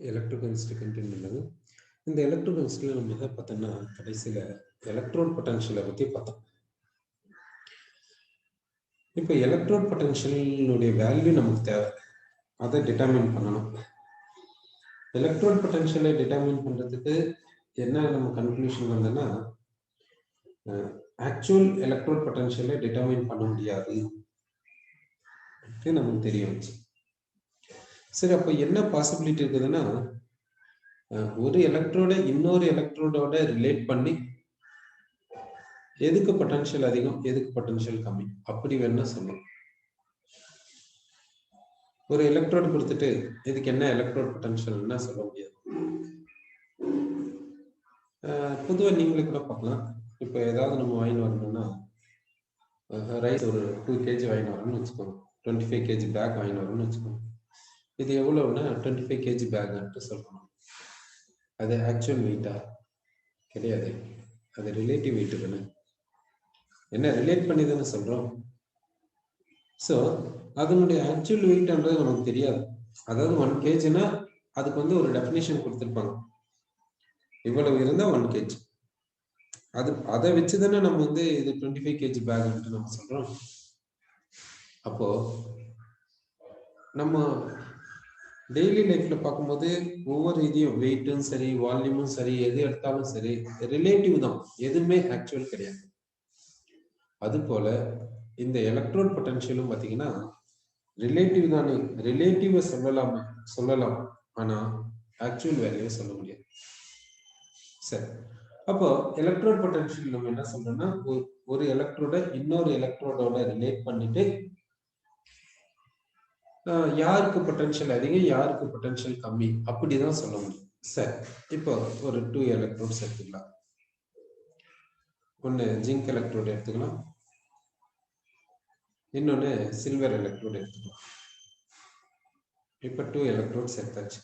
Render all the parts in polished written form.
Electrochemistry continue பண்ணுது. இந்த எலக்ட்ரோகெமிஸ்ட்ரியில் நம்ம எதை பார்த்தோம்னா கடைசியில் எலக்ட்ரோட் பொட்டன்ஷியலை பற்றி பார்த்தோம். இப்போ எலக்ட்ரோட் பொட்டன்ஷியலுடைய வேல்யூ நமக்கு தேவை, அதை டிட்டர்மின் பண்ணணும். எலக்ட்ரோட் பொட்டன்ஷியலை டிட்டர்மின் பண்ணுறதுக்கு என்ன நம்ம கன்க்ளூஷன் வந்தோன்னா, ஆக்சுவல் எலக்ட்ரோட் பொட்டன்ஷியலை டிட்டர்மின் பண்ண முடியாது நமக்கு தெரிய வச்சு. சரி, அப்போ என்ன பாசிபிலிட்டி இருக்குதுன்னா, ஒரு எலக்ட்ரோட இன்னொரு எலக்ட்ரோடோட ரிலேட் பண்ணி எதுக்கு பொட்டன்ஷியல் அதிகம் எதுக்கு பொட்டன்ஷியல் கம்மி அப்படி வேணா சொல்லலாம். ஒரு எலக்ட்ரோடு கொடுத்துட்டு இதுக்கு என்ன எலக்ட்ரோட் பொட்டன்ஷியல்னா சொல்ல முடியாது. பொதுவாக நீங்களே கூட பார்க்கலாம். இப்போ ஏதாவது நம்ம வாங்கிட்டு வரணும்னா, ரைஸ் ஒரு 2 kg வாங்கிட்டு வரணும்னு வச்சுக்கோங்க, 25 kg பேக் வாங்கிட்டு வரணும்னு வச்சுக்கோங்க. இது எவ்வளோன்னா 25 kg பேக்ன்ட்டு சொல்லணும். அது ஆக்சுவல் வெயிட்டா கிடையாது, அது ரிலேட்டிவ் வெயிட் தானே. என்ன ரிலேட் பண்ணி தானே சொல்றோம். ஸோ அதனுடைய ஆக்சுவல் வெயிட்ன்றது நமக்கு தெரியாது. அதாவது 1 kgனா அதுக்கு வந்து ஒரு டெஃபினேஷன் கொடுத்துருப்பாங்க, இவ்வளவு இருந்தா 1 kg. அதை வச்சு தானே நம்ம வந்து இது 25 kg பேக்ன்ட்டு நம்ம சொல்றோம். அப்போ நம்ம டெய்லி லைஃப்ல பார்க்கும்போது ஒவ்வொரு இதையும் வெயிட்டும் சரி வால்யூமும் சரி எது எடுத்தாலும் சரி ரிலேட்டிவ் தான், எதுவுமே ஆக்சுவல் கிடையாது. அது போல இந்த எலக்ட்ரோட் பொட்டன்ஷியலும் பார்த்தீங்கன்னா ரிலேட்டிவ் தானே, ரிலேட்டிவ் சொல்லலாம் ஆனா ஆக்சுவல் வேல்யூ சொல்ல முடியாது. சரி, அப்போ எலக்ட்ரோட் பொட்டன்ஷியல் நம்ம என்ன சொல்றோம்னா, ஒரு எலக்ட்ரோட இன்னொரு எலக்ட்ரோடோட ரிலேட் பண்ணிட்டு யாருக்கு பொட்டன்ஷியல் அதிகம் யாருக்கு பொட்டன்ஷியல் கம்மி அப்படிதான் சொல்ல முடியும். சரி, இப்போ ஒரு 2 எலக்ட்ரோட்ஸ் எடுத்துக்கலாம். ஒன்று ஜிங்க் எலக்ட்ரோடு எடுத்துக்கலாம், இன்னொன்று சில்வர் எலக்ட்ரோடு எடுத்துக்கலாம். இப்போ 2 எலக்ட்ரோட்ஸ் எடுத்தாச்சு.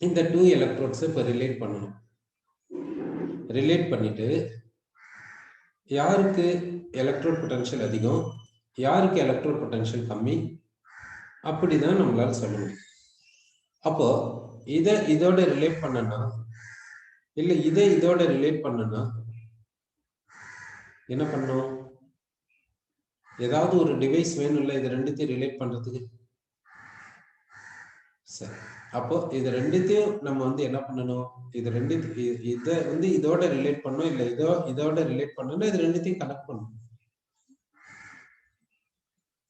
இந்த 2 எலக்ட்ரோட்ஸ் இப்போ ரிலேட் பண்ணணும். ரிலேட் பண்ணிட்டு யாருக்கு எலக்ட்ரோட் பொட்டன்ஷியல் அதிகம் யாருக்கு எலக்ட்ரோட் பொட்டன்ஷியல் கம்மி அப்படிதான் நம்மளால சொல்ல முடியும். அப்போ இதை இதோட ரிலேட் பண்ணனா இல்லை இதை இதோட ரிலேட் பண்ணனா என்ன பண்ணணும், ஏதாவது ஒரு டிவைஸ் வேணும் இல்லை இது ரெண்டுத்தையும் ரிலேட் பண்றதுக்கு. சரி, அப்போ இது ரெண்டுத்தையும் நம்ம வந்து என்ன பண்ணணும், இது ரெண்டுத்தையும் இதை வந்து இதோட ரிலேட் பண்ணணும் இல்லை இதோட ரிலேட் பண்ணணும், இது ரெண்டுத்தையும் கனெக்ட் பண்ணணும்.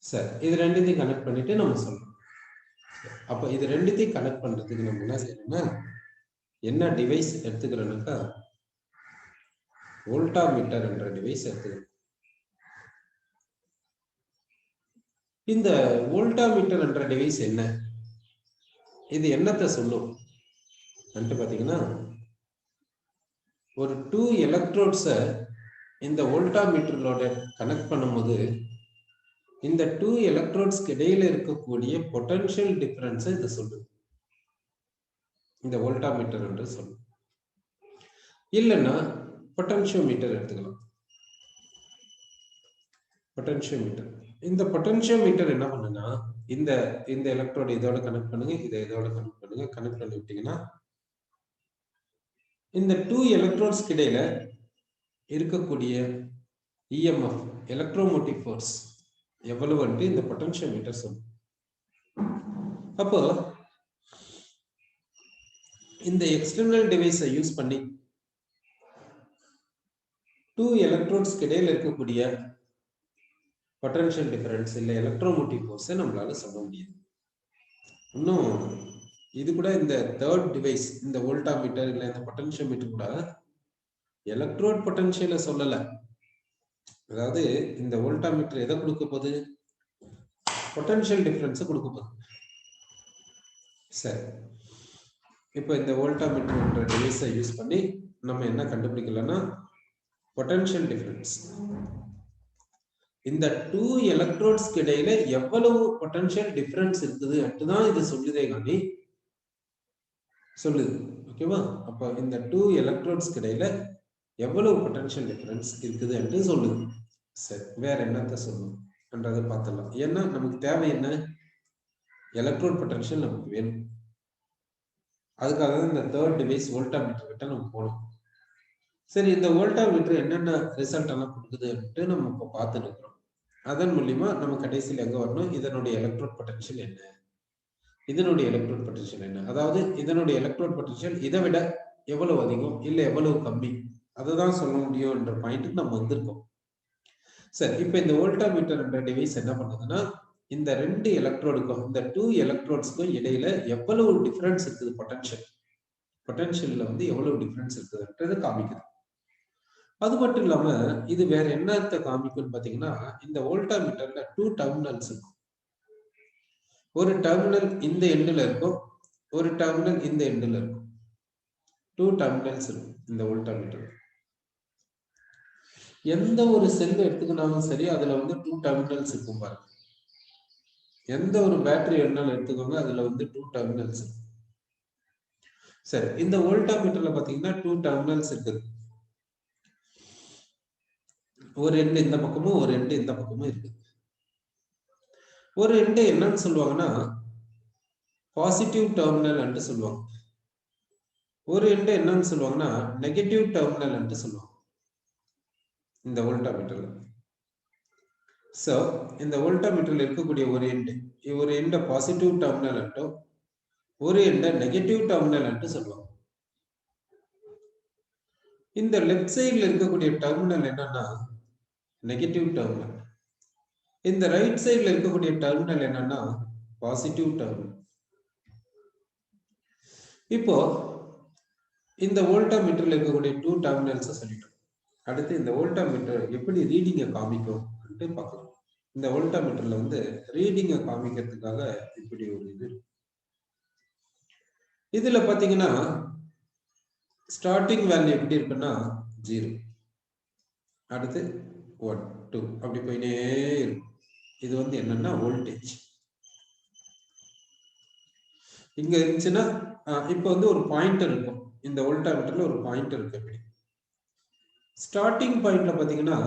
சரி, இது ரெண்டுத்தையும் கனெக்ட் பண்ணிட்டு நம்ம சொல்லணும். அப்போ இது ரெண்டுத்தையும் கனெக்ட் பண்றதுக்கு நம்ம என்ன செய்யணும்னா, என்ன டிவைஸ் எடுத்துக்கிறோம்னாக்கா வோல்டாமீட்டர் என்ற டிவைஸ் எடுத்துக்கணும். இந்த வோல்டாமீட்டர் என்ற டிவைஸ் என்ன, இது என்னத்தை சொல்லும் பாத்தீங்கன்னா, ஒரு 2 எலக்ட்ரோட்ஸை இந்த வோல்டாமீட்டரோட கனெக்ட் பண்ணும்போது இந்த 2 எலக்ட்ரோட்ஸ்க்கு இடையில இருக்கக்கூடிய பொட்டன்ஷியல் டிஃபரன்ஸை இது சொல்லுது, இந்த வோல்டாமீட்டர் என்று சொல்லும். இல்லைன்னா பொட்டன்ஷியோமீட்டர் எடுத்துக்கலாம். பொட்டன்ஷியோமீட்டர், இந்த பொட்டன்ஷியோமீட்டர் என்ன பண்ணுன்னா, இந்த இந்த எலக்ட்ரோடு இதோட கனெக்ட் பண்ணுங்க, இதை இதோட கனெக்ட் பண்ணுங்க, கனெக்ட் பண்ணி விட்டீங்கன்னா இந்த 2 எலக்ட்ரோட்ஸ்க்கு இடையில இருக்கக்கூடிய இஎம்எஃப் எலக்ட்ரோமோட்டிவ் ஃபோர்ஸ் எவ்வளவு வந்து இந்த பொட்டன்ஷியோமீட்டர் சொல்லும். அப்போ இந்த எக்ஸ்டர்னல் டிவைஸை யூஸ் பண்ணி 2 எலக்ட்ரோட்ஸ்க்கு இடையில இருக்கக்கூடிய பொட்டன்ஷியல் டிஃபரன்ஸ் இல்லை எலக்ட்ரோமோட்டிவ் ஃபோர்ஸை நம்மளால சொல்ல முடியாது. இன்னும் இது கூட இந்த தேர்ட் டிவைஸ் இந்த வோல்டாமீட்டர் இல்லை இந்த பொட்டன்ஷியோமீட்டர் கூட எலக்ட்ரோட் பொட்டன்ஷியலை சொல்லல. அதாவது இந்த வோல்டாமீட்டர் எதை கொடுக்க போகுது, பொட்டன்ஷியல் டிஃபரன்ஸை கொடுக்க போகுது. சரி, இப்போ இந்த வோல்டாமீட்டர் என்ற டிவைஸை யூஸ் பண்ணி நம்ம என்ன கண்டுபிடிக்கலன்னா, பொட்டன்ஷியல் டிஃபரன்ஸ் இந்த 2 எலக்ட்ரோட்ஸ்க்கு இடையில எவ்வளவு பொட்டன்ஷியல் டிஃபரன்ஸ் இருக்குது அப்படிதான் இது சொல்லுதே காண்டி சொல்லுது. ஓகேவா, அப்போ இந்த 2 எலக்ட்ரோட்ஸ்க்கு இடையில எவ்வளவு பொட்டன்ஷியல் டிஃபரன்ஸ் இருக்குது என்று சொல்லுது. சரி, வேற என்னத்த சொல்லணும் என்றதை பார்த்துடலாம். ஏன்னா நமக்கு தேவை என்ன, எலக்ட்ரோட் பொட்டன்ஷியல் நமக்கு வேணும். அதுக்காக தான் இந்த தேர்ட் டிவைஸ் வோல்டாமீட்டர் கிட்ட நம்ம போகணும். சரி, இந்த வோல்டாமீட்டர் என்னென்ன ரிசல்ட் எல்லாம் கொடுக்குதுன்ட்டு நம்ம இப்போ பார்த்துட்டு இருக்கிறோம். அதன் மூலியமா நம்ம கடைசியில் எங்க வரணும், இதனுடைய எலக்ட்ரோட் பொட்டன்ஷியல் என்ன, இதனுடைய எலக்ட்ரோட் பொட்டன்ஷியல் என்ன, அதாவது இதனுடைய எலக்ட்ரோட் பொட்டன்ஷியல் இதை விட எவ்வளவு அதிகம் இல்லை எவ்வளவு கம்மி, அதுதான் சொல்ல முடியும் என்ற பாயிண்ட்டுக்கு நம்ம வந்திருக்கோம். சரி, இப்போ இந்த வோல்டாமீட்டர் என்ற டிவைஸ் என்ன பண்ணுதுன்னா, இந்த ரெண்டு எலக்ட்ரோடுக்கும், இந்த 2 எலக்ட்ரோட்ஸ்க்கும் இடையில எவ்வளவு டிஃபரன்ஸ் இருக்குது, பொட்டன்ஷியல்ல வந்து எவ்வளவு டிஃபரன்ஸ் இருக்குதுன்றது காமிக்குது. அது மட்டும் இல்லாம இது வேற என்னத்தை காமிக்கும்னு பாத்தீங்கன்னா, இந்த வோல்டாமீட்டர்ல 2 டெர்மினல்ஸ் இருக்கும். ஒரு டெர்மினல் இந்த எண்ட்ல இருக்கும், ஒரு டெர்மினல் இந்த எண்ட்ல இருக்கும். 2 டெர்மினல்ஸ் இருக்கும் இந்த வோல்டாமீட்டர். எந்த ஒரு செல் எடுத்துக்கினாலும் சரி, அதுல வந்து 2 டெர்மினல்ஸ் இருக்கும் பாருங்க. எந்த ஒரு பேட்டரி வேணாலும் எடுத்துக்கோங்க, அதுல வந்து 2 டெர்மினல்ஸ் இருக்கும். சரி, இந்த வோல்டாமீட்டர்ல பாத்தீங்கன்னா 2 டெர்மினல்ஸ் இருக்குது. ஒரு எண்டு இந்த பக்கமும் ஒரு எண்டு இந்த பக்கமும் இருக்கு. ஒரு எண்டு என்னன்னு சொல்லுவாங்கன்னா பாசிட்டிவ் டெர்மினல் என்று சொல்லுவாங்க. ஒரு எண்டு என்னன்னு சொல்லுவாங்கன்னா நெகட்டிவ் டெர்மினல் என்று சொல்லுவாங்க இந்த வோல்டாமீட்டர்ல. சோ இந்த வோல்டாமீட்டர்ல இருக்கக்கூடிய ஒரு எண்டை பாசிட்டிவ் டெர்மினல் என்றும் ஒரு எண்டை நெகட்டிவ் டெர்மினல் என்று சொல்லுவாங்க. இந்த லெஃப்ட் சைடுல இருக்கக்கூடிய டெர்மினல் என்னன்னா நெகட்டிவ் டெர்மினல். இந்த ரைட் சைடுல இருக்கக்கூடிய டெர்மினல் என்னன்னா பாசிட்டிவ் டெர்மினல். இப்போ இந்த வோல்டாமீட்டர்ல இருக்கக்கூடிய 2 டெர்மினல்ஸ் சொல்லிட்டோம். அடுத்து இந்த வோல்டாமீட்டர் எப்படி ரீடிங்கை காமிக்கும் பார்க்கலாம். இந்த வோல்டாமீட்டர்ல வந்து ரீடிங்கை காமிக்கிறதுக்காக இப்படி ஒரு இது. இதுல பாத்தீங்கன்னா ஸ்டார்டிங் வேல்யூ எப்படி இருக்குன்னா 0, அடுத்து 1 2 அப்படி போயினே இருக்கும். இது வந்து என்னன்னா வோல்டேஜ். இங்க இருந்துச்சுன்னா இப்போ வந்து ஒரு பாயிண்டர் இருக்கும். இந்த வோல்டாமீட்டர்ல ஒரு பாயிண்டர் இருக்கு. எப்படி ஸ்டார்டிங் பாயிண்ட்ல பாத்தீங்கன்னா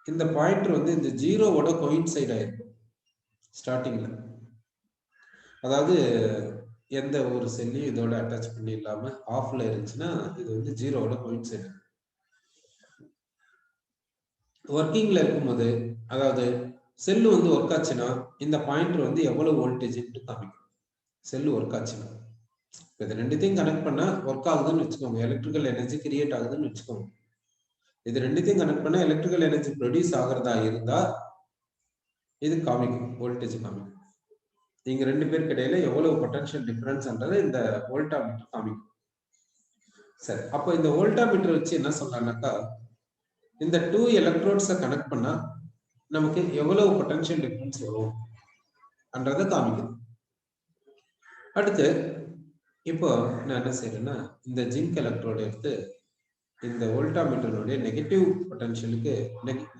இந்த பாயிண்டர் வந்து இந்த 0வோட கோயின்சைட் ஆயிருக்கும் ஸ்டார்டிங்ல. அதாவது எந்த ஒரு செல்லையும் இதோட அட்டாச் பண்ணி இல்லாம ஆஃப்ல இருந்துச்சுன்னா இது வந்து 0வோட கோயின்சைட். ஒர்க்கிங்ல இருக்கும்போது, அதாவது செல்லு வந்து ஒர்க் ஆச்சுன்னா இந்த பாயிண்டர் வந்து எவ்வளவு வோல்டேஜ் காமிக்கும். செல்லு ஒர்க் ஆச்சுன்னா இது ரெண்டுத்தையும் கனெக்ட் பண்ணா ஒர்க் ஆகுதுன்னு வச்சுக்கோங்க, எலக்ட்ரிக்கல் எனர்ஜி கிரியேட் ஆகுதுன்னு வச்சுக்கோங்க. இது ரெண்டுத்தையும் கனெக்ட் பண்ணா எலக்ட்ரிக்கல் எனர்ஜி ப்ரொடியூஸ் ஆகிறதா இருந்தா இது காமிக்கும், வோல்டேஜ் காமிக்கும். நீங்க ரெண்டு பேருக்கு இடையில எவ்வளவு பொட்டன்ஷியல் டிஃபரன்ஸ்ன்றதை இந்த வோல்டாமீட்டர் காமிக்கும். சரி, அப்போ இந்த வோல்டாமீட்டர் வச்சு என்ன சொல்றாங்கன்னாக்கா, இந்த 2 எலக்ட்ரோட்ஸை கனெக்ட் பண்ணா நமக்கு எவ்வளவு பொட்டன்ஷியல் டிஃபரன்ஸ் வரும் என்றதை காமிக்குது. அடுத்து இப்போ நான் என்ன செய்யறேன்னா இந்த ஜிங்க் எலக்ட்ரோடு எடுத்து இந்த வோல்டாமீட்டருடைய நெகட்டிவ் பொட்டன்ஷியலுக்கு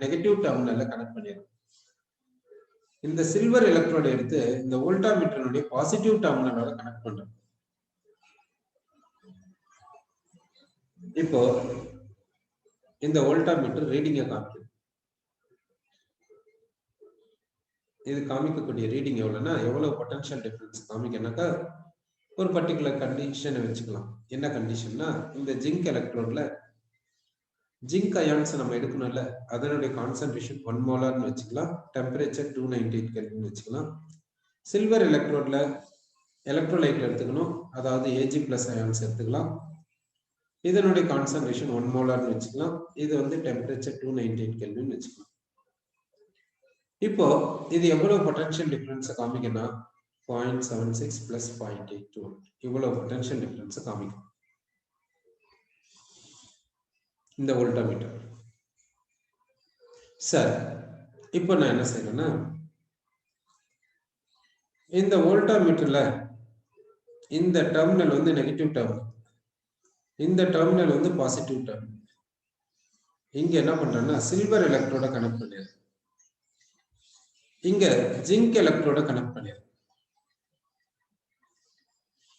நெகட்டிவ் டெர்மினல்ல கனெக்ட் பண்ணிடுறேன். இந்த சில்வர் எலக்ட்ரோடு எடுத்து இந்த வோல்டாமீட்டருடைய பாசிட்டிவ் டெர்மினலோட கனெக்ட் பண்றேன். இப்போ இந்த வோல்டாமீட்டர் ரீடிங்கை காமிக்குது. இது காமிக்கக்கூடிய ரீடிங் எவ்வளவுன்னா எவ்வளவு பொட்டன்ஷியல் டிஃபரன்ஸ் காமிக்கனாக்கா ஒரு பர்டிகுலர் கண்டிஷனை வச்சுக்கலாம். என்ன கண்டிஷன்னா இந்த ஜிங்க் எலக்ட்ரோட்ல ஜிங்க் அயான்ஸ் நம்ம எடுக்கணும்ல, அதனுடைய கான்சன்ட்ரேஷன் 1 மோலார்னு வச்சுக்கலாம், டெம்பரேச்சர் 298 கெல்வின் வச்சுக்கலாம். சில்வர் எலக்ட்ரோட்ல எலக்ட்ரோலைட் எடுத்துக்கணும், அதாவது Ag+ அயான்ஸ் எடுத்துக்கலாம். இதனுடைய கான்சன்ட்ரேஷன் 1 மோலார்னு வச்சுக்கலாம். இது வந்து டெம்பரேச்சர் 298 கெல்வின் வச்சுக்கலாம். இப்போ இது எவ்வளவு பொட்டன்ஷியல் டிஃபரன்ஸ் காமிக்கனா 0.76 + 0.82 இவ்வளவு பொட்டன்ஷியல் டிஃபரன்ஸ் காமிக்கும் இந்த வோல்டாமீட்டர். சரி, இப்போ நான் என்ன செய்யறேன்னா இந்த வோல்டாமீட்டர்ல இந்த டெர்மினல் வந்து நெகட்டிவ் டெர்மினல், இந்த டெர்மினல் வந்து பாசிட்டிவ் டெர்மினல். இங்க என்ன பண்றேன்னா சில்வர் எலக்ட்ரோட கனெக்ட் பண்ணிடுறேன், இங்க ஜிங்க் எலக்ட்ரோட கனெக்ட் பண்ணிடுறேன்.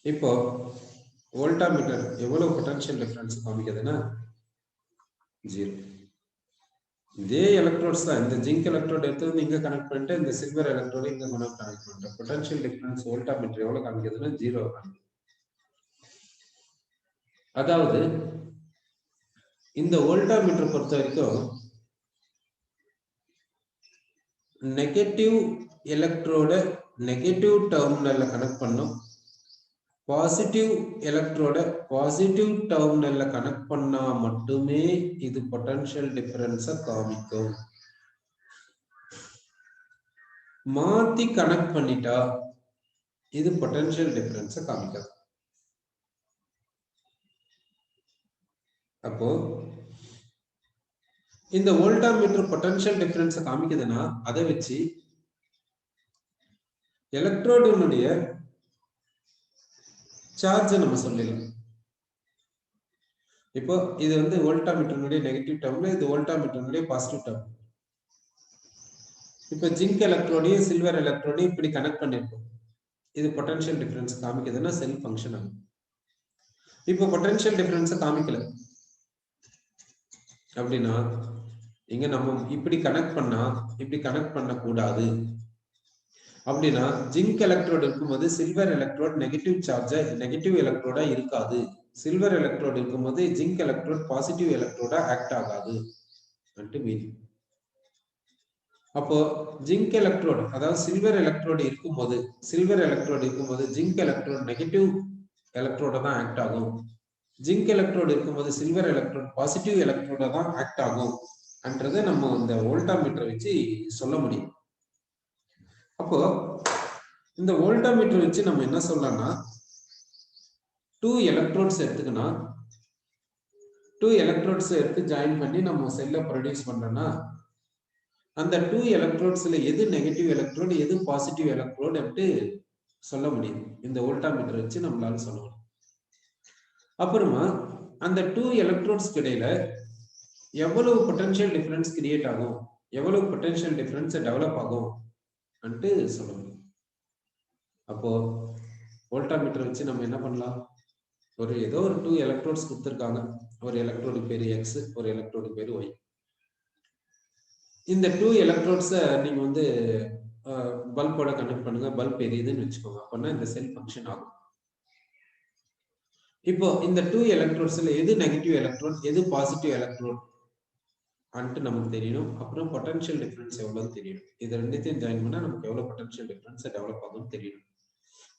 இப்போ வோல்டாமீட்டர் எவ்வளவு பொட்டன்ஷியல் டிஃபரன்ஸ் காமிக்குதுன்னா 0. இதே எலக்ட்ரோட்ஸ் தான். இந்த ஜிங்க் எலக்ட்ரோட் எடுத்து வந்து இங்க கனெக்ட் பண்ணிட்டு இந்த சில்வர் எலக்ட்ரோட இங்க கனெக்ட் பண்ணிட்டேன். பொட்டன்ஷியல் டிஃபரன்ஸ் வோல்டாமீட்டர் எவ்வளவு காமிக்குதுன்னா 0 காமிக்குது. அதாவது இந்த வோல்டாமீட்டர் பொறுத்த வரைக்கும் நெகட்டிவ் எலக்ட்ரோட நெகட்டிவ் டெர்மினல்ல கனெக்ட் பண்ணும், பாசிட்டிவ் எலக்ட்ரோட பாசிட்டிவ் டெர்மினல்ல கனெக்ட் பண்ணா மட்டுமே இது பொட்டன்ஷியல் டிஃபரன்ஸை காமிக்கும். மாத்தி கனெக்ட் பண்ணிட்டா இது பொட்டன்ஷியல் டிஃபரன்ஸை காமிக்காது. அப்போ இந்த வோல்டாமீட்டர் பொட்டன்ஷியல் டிஃபரன்ஸை காமிக்குதுன்னா அதை வச்சு எலக்ட்ரோடுனுடைய சார்ஜ் நம்ம சொல்லலாம். இப்போ இது வந்து வோல்டாமீட்டருடைய நெகட்டிவ் டேர்ம்ல, இது வோல்டாமீட்டருடைய பாசிட்டிவ் டேர்ம். இப்போ ஜிங்க் எலக்ட்ரோடையும் சில்வர் எலக்ட்ரோடையும் இப்படி கனெக்ட் பண்ணிருக்கோம். இது பொட்டன்ஷியல் டிஃபரன்ஸ் காமிக்குதுன்னா செல் ஃபங்க்ஷன் ஆகும். இப்போ பொட்டன்ஷியல் டிஃபரன்ஸ் காமிக்கல அப்படின்னா இங்க நம்ம இப்படி கனெக்ட் பண்ணா இப்படி கனெக்ட் பண்ண கூடாது. அப்படின்னா ஜிங்க் எலக்ட்ரோடு இருக்கும்போது silver electrode negative charge negative எலக்ட்ரோடா இருக்காது. சில்வர் எலக்ட்ரோடு இருக்கும்போது ஜிங்க் எலக்ட்ரோட் பாசிட்டிவ் எலக்ட்ரோடா ஆக்ட் ஆகாது. மீனிங். அப்போ ஜிங்க் எலக்ட்ரோடு அதாவது சில்வர் எலக்ட்ரோடு இருக்கும்போது ஜிங்க் எலக்ட்ரோட் நெகட்டிவ் எலக்ட்ரோட தான் ஆக்ட் ஆகும். ஜிங்க் எலக்ட்ரோடு இருக்கும்போது சில்வர் எலக்ட்ரோட் பாசிட்டிவ் எலக்ட்ரோட தான் ஆக்ட் ஆகும் என்றதை நம்ம இந்த வோல்டாமீட்டர் வச்சு சொல்ல முடியும். அப்போ இந்த வோல்டாமீட்டர் வச்சு நம்ம என்ன சொல்லலாம்னா 2 எலக்ட்ரோட்ஸ் எடுத்துக்கணும். 2 எலக்ட்ரோட்ஸ் எடுத்து ஜாயின் பண்ணி நம்ம செல்ல ப்ரொடியூஸ் பண்றோம்னா அந்த 2 எலக்ட்ரோட்ஸ்ல எது நெகட்டிவ் எலக்ட்ரோட் எது பாசிட்டிவ் எலக்ட்ரோட் அப்படி சொல்ல முடியும். இந்த வோல்டாமீட்டர் வச்சு நம்மளால சொல்ல முடியும். அப்புறமா அந்த 2 எலக்ட்ரோட்ஸ்க்கு இடையில எவ்வளவு பொட்டன்ஷியல் டிஃபரன்ஸ் கிரியேட் ஆகும், எவ்வளவு பொட்டன்ஷியல் டிஃபரன்ஸ் டெவலப் ஆகும் சொல்ல முடியும். அப்போ வோல்டாமீட்டர் வச்சு நம்ம என்ன பண்ணலாம், ஏதோ ஒரு 2 எலக்ட்ரோட்ஸ் கொடுத்துருக்காங்க. ஒரு எலக்ட்ரோடு பேரு எக்ஸ், ஒரு எலக்ட்ரோடு பேரு ஒய். இந்த 2 எலக்ட்ரோட்ஸை நீங்க வந்து பல்போட கனெக்ட் பண்ணுங்க, பல்ப் எரியுதுன்னு வச்சுக்கோங்க. அப்படின்னா இந்த செல் ஃபங்க்ஷன் ஆகும். இப்போ இந்த 2 எலக்ட்ரோட்ஸ்ல எது நெகட்டிவ் எலக்ட்ரோட் எது பாசிட்டிவ் எலக்ட்ரோட் நமக்கு தெரியணும். அப்புறம் பொட்டன்ஷியல் டிஃபரன்ஸ் எவ்வளவு தெரியணும். இது ரெண்டுத்தையும் ஜாயின் பண்ணா நமக்கு எவ்வளவு பொட்டன்ஷியல் டிஃபரன்ஸ் டெவலப் ஆகும்னு தெரியணும்.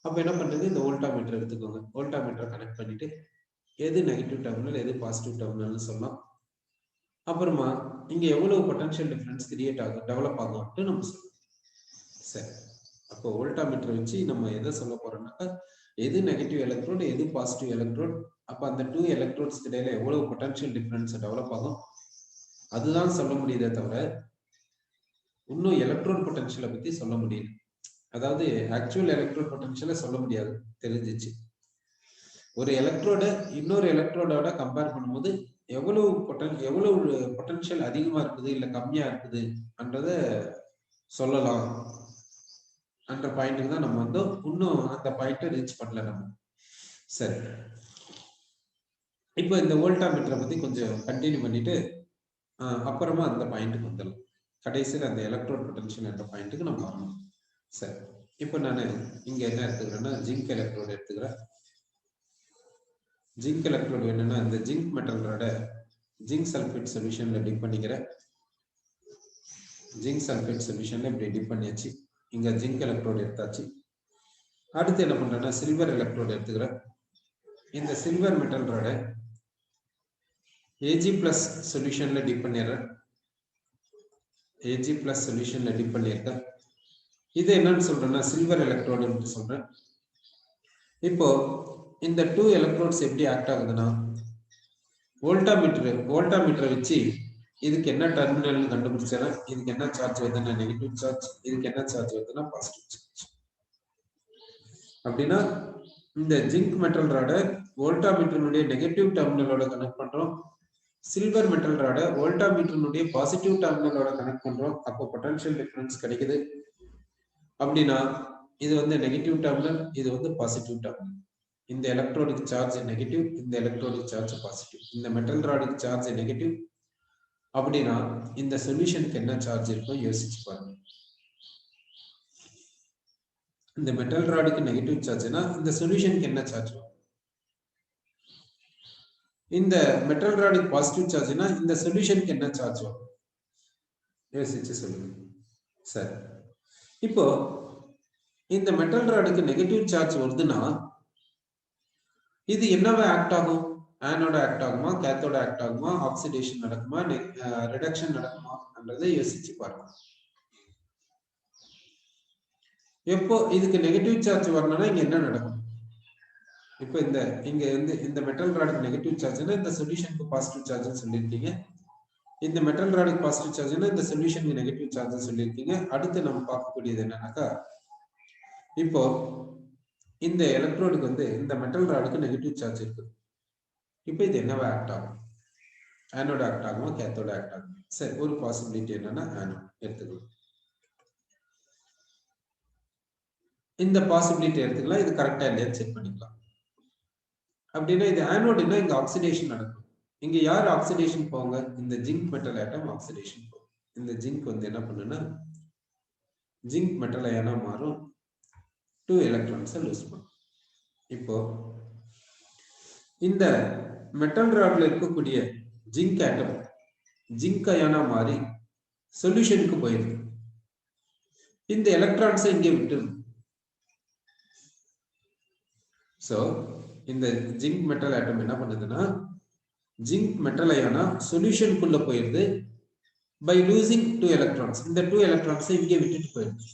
அப்ப என்ன பண்றது, இந்த வோல்டாமீட்டர் எடுத்துக்கோங்க. வோல்டாமீட்டர் கனெக்ட் பண்ணிட்டு எது நெகட்டிவ் டெர்மினல் எது பாசிட்டிவ் டெர்மினல்னு சொல்லலாம். அப்புறமா இங்க எவ்வளவு பொட்டன்ஷியல் டிஃபரன்ஸ் கிரியேட் ஆகும் டெவலப் ஆகும்ட்டு நம்ம சொல்லலாம். சரி, அப்போ வோல்டாமீட்டர் வச்சு நம்ம எதை சொல்ல போறோம்னாக்கா எது நெகட்டிவ் எலக்ட்ரோட் எது பாசிட்டிவ் எலக்ட்ரோட், அப்ப அந்த 2 எலக்ட்ரோட்ஸ் இடையில எவ்வளவு பொட்டன்ஷியல் டிஃபரன்ஸ் டெவலப் ஆகும் அதுதான் சொல்ல முடியுதே தவிர இன்னும் எலக்ட்ரோட் பொட்டன்ஷியலை பத்தி சொல்ல முடியல. அதாவது ஆக்சுவல் எலக்ட்ரோட் பொட்டன்ஷியலை சொல்ல முடியாது, தெரிஞ்சிச்சு. ஒரு எலக்ட்ரோட இன்னொரு எலக்ட்ரோடோட கம்பேர் பண்ணும்போது எவ்வளவு பொட்டன்ஷியல் அதிகமா இருக்குது இல்ல கம்மியா இருக்குது என்றத சொல்லலாம் என்ற பாயிண்ட்டுக்கு தான் நம்ம வந்து இன்னும் அந்த பாயிண்ட்டை ரீச் பண்ணல நம்ம. சரி, இப்போ இந்த வோல்டாமீட்டரை பத்தி கொஞ்சம் கண்டினியூ பண்ணிட்டு அப்புறமா அந்த பாயிண்ட்டுக்கு வந்துடலாம். கடைசியில் அந்த எலக்ட்ரோட் பொட்டன்ஷியல் என்ற பாயிண்ட்டுக்கு நம்ம வரணும். சரி, இப்போ நான் இங்க என்ன எடுத்துக்கிறேன்னா ஜிங்க் எலக்ட்ரோடு எடுத்துக்கிறேன். ஜிங்க் எலக்ட்ரோடு என்னன்னா இந்த ஜிங்க் மெட்டலோட ஜிங்க் சல்ஃபேட் சொல்யூஷன்ல டிப் பண்ணிக்கிறேன். ஜிங்க் சல்ஃபேட் சொல்யூஷன்ல இப்படி டிப் பண்ணியாச்சு. இங்க ஜிங்க் எலக்ட்ரோடு எடுத்தாச்சு. அடுத்து என்ன பண்றேன்னா சில்வர் எலக்ட்ரோடு எடுத்துக்கிறேன். இந்த சில்வர் மெட்டலோட Ag plus சொல்யூஷன்ல டிப் பண்ணிடுறேன். Ag plus சொல்யூஷன்ல டிப் பண்ணியிருக்கேன். இது என்னன்னு சொல்றேன்னா சில்வர் எலக்ட்ரோடுன்னு சொல்றேன். இப்போ இந்த 2 எலக்ட்ரோட்ஸ் எப்படி ஆக்ட் ஆகுதுன்னா வோல்டாமீட்டர் வச்சு இதுக்கு என்ன டெர்மினல் கண்டுபிடிச்சேன்னா இதுக்கு என்ன சார்ஜ் வருதுன்னா நெகட்டிவ் சார்ஜ், இதுக்கு என்ன சார்ஜ் வருதுன்னா பாசிட்டிவ் சார்ஜ். அப்படின்னா இந்த ஜிங்க் மெட்டல் ராட வோல்டாமீட்டருடைய நெகட்டிவ் டெர்மினலோட கனெக்ட் பண்றோம். சில்வர் மெட்டல் ராட வோல்டாமீட்டருடைய பாசிட்டிவ் டெர்மினலோட கனெக்ட் பண்றோம். அப்போ பொட்டன்ஷியல் டிஃபரன்ஸ் கிடைக்குது. அப்படின்னா இது வந்து நெகட்டிவ் டெர்மினல், இது வந்து பாசிட்டிவ் டெர்மினல். இந்த எலக்ட்ரோடுக்கு சார்ஜ் நெகட்டிவ், இந்த எலக்ட்ரோடுக்கு சார்ஜ் பாசிட்டிவ். இந்த மெட்டல் ராடுக்கு சார்ஜ் நெகட்டிவ், அப்படின்னா இந்த சொல்யூஷனுக்கு என்ன சார்ஜ் இருக்கும் யோசிச்சு பாருங்க. இந்த மெட்டல் ராடுக்கு நெகட்டிவ் சார்ஜ்னா இந்த சொல்யூஷனுக்கு என்ன சார்ஜ் வரும்? இந்த மெட்டல் ராடுக்கு பாசிட்டிவ் சார்ஜ்னா இந்த சொல்யூஷனுக்கு என்ன சார்ஜ் வரும்? யோசிச்சு சொல்லுங்க. சரி, இப்போ இந்த மெட்டல் ராடுக்கு நெகட்டிவ் சார்ஜ் வருதுன்னா இது என்னவா ஆக்ட் ஆகும்? ஆனோட ஆக்ட் ஆகுமா, கேத்தோட ஆக்ட் ஆகுமா, ஆக்சிடேஷன் நடக்குமா, ரிடக்ஷன் நடக்குமான்றதை யோசிச்சு பாருங்க. எப்போ இதுக்கு நெகட்டிவ் சார்ஜ் வரணும்னா இங்க என்ன நடக்கும்? இப்போ இங்க இந்த மெட்டல் ராடுக்கு நெகட்டிவ் சார்ஜ்னா இந்த சொல்யூஷனுக்கு பாசிட்டிவ் சார்ஜ் சொல்லியிருக்கீங்க. இந்த மெட்டல் ராடுக்கு பாசிட்டிவ் சார்ஜ்னா இந்த சொல்யூஷனுக்கு நெகட்டிவ் சார்ஜ் சொல்லியிருக்கீங்க. அடுத்து நம்ம பார்க்கக்கூடியது என்னன்னாக்கா, இப்போ இந்த எலக்ட்ரோடுக்கு இந்த மெட்டல் ராடுக்கு நெகட்டிவ் சார்ஜ் இருக்கு. இப்போ இது என்னவா ஆக்ட் ஆகும்? ஆனோட ஆக்ட் ஆகுமா, கேத்தோட ஆக்ட் ஆகும்? சரி, ஒரு பாசிபிலிட்டி என்னன்னா ஆனோட் எடுத்துக்கலாம். இந்த பாசிபிலிட்டி எடுத்துக்கலாம். இது கரெக்டா இல்லையான்னு செக் பண்ணிக்கலாம். அப்படின்னா இது ஆனோடுனா இங்க ஆக்சிடேஷன் நடக்கும். இங்க யார் ஆக்சிடேஷன் போவாங்க? இந்த ஜிங்க் மெட்டல் ஆட்டம் ஆக்சிடேஷன் போகும். இந்த ஜிங்க் என்ன பண்ணுன்னா ஜிங்க் மெட்டல் அயனா மாறும், 2 எலக்ட்ரான்ஸை லூஸ் பண்ணும். இப்போ இந்த மெட்டல் ராட்ல இருக்கக்கூடிய ஜிங்க் ஆட்டம் ஜிங்க் அயனா மாறி சொல்யூஷனுக்கு போயிருக்கு. இந்த எலக்ட்ரான்ஸை இங்கே விட்டுருது. சோ இந்த ஜிங்க் மெட்டல் ஆட்டம் என்ன பண்ணுதுன்னா ஜிங்க் மெட்டல் அயனா சொல்யூஷனுக்குள்ள போயிருது பை லூசிங் 2 எலக்ட்ரான்ஸ். இந்த 2 எலக்ட்ரான்ஸை இங்கே விட்டுட்டு போயிருக்கு.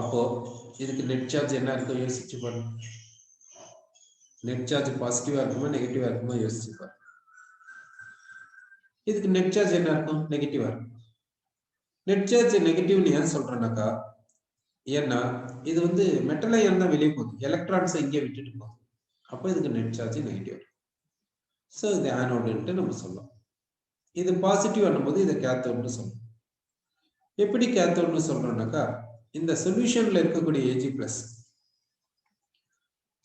அப்போ இதுக்கு நெட் சார்ஜ் என்ன இருக்கும் யோசிச்சு பாருங்க. நெட் சார்ஜ் பாசிட்டிவா இருக்குமா நெகட்டிவா இருக்குமா யோசிச்சு பாருங்க. இதுக்கு நெட் சார்ஜ் என்ன இருக்கும்? நெகட்டிவா இருக்கும். நெட் சார்ஜ் நெகட்டிவ்னு ஏன் சொல்றேன்னாக்கா, ஏன்னா இது மெட்டல் அயன் தான் வெளியே போகுது, எலக்ட்ரான்ஸை இங்கே விட்டுட்டு போகுது. அப்போ இதுக்கு நெட் சார்ஜ் நெகட்டிவ். ஸோ இது ஆனோடுன்ட்டு நம்ம சொல்லலாம். இது பாசிட்டிவ் ஆனும்போது இதை கேத்தோட்னு சொல்லணும். எப்படி கேத்தோட்னு சொல்றோம்னாக்கா, இந்த சொல்யூஷன்ல இருக்கக்கூடிய Ag பிளஸ்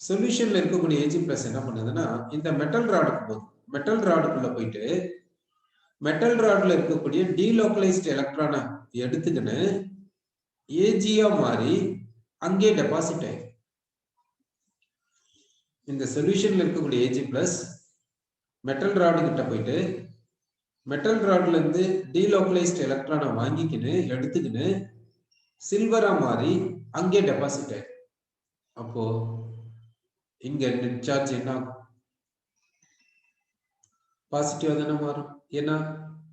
சொல்யூஷன்ல இருக்கக்கூடிய Ag பிளஸ் என்ன பண்ணுதுன்னா இந்த மெட்டல் ராடுக்கு போகுது. மெட்டல் ராடுக்குள்ள போயிட்டு மெட்டல் ராட்ல இருக்கக்கூடிய டீலோக்கலைஸ்ட் எலக்ட்ரானை எடுத்துக்கின்னு ஏஜியா மாறி அங்கே டெபாசிட் ஆயிடும். இந்த சொல்யூஷன்ல இருக்கக்கூடிய Ag பிளஸ் மெட்டல் ராடு கிட்ட போயிட்டு மெட்டல் ராட்ல இருந்து டீலோக்கலைஸ்ட் எலக்ட்ரானை வாங்கிக்கின்னு எடுத்துக்கின்னு சில்வரா மாறி அங்கே டெபாசிட் ஆயிடும். அப்போ இங்க நெட் சார்ஜ் என்ன ஆகும்? பாசிட்டிவா தானே மாறும். ஏன்னா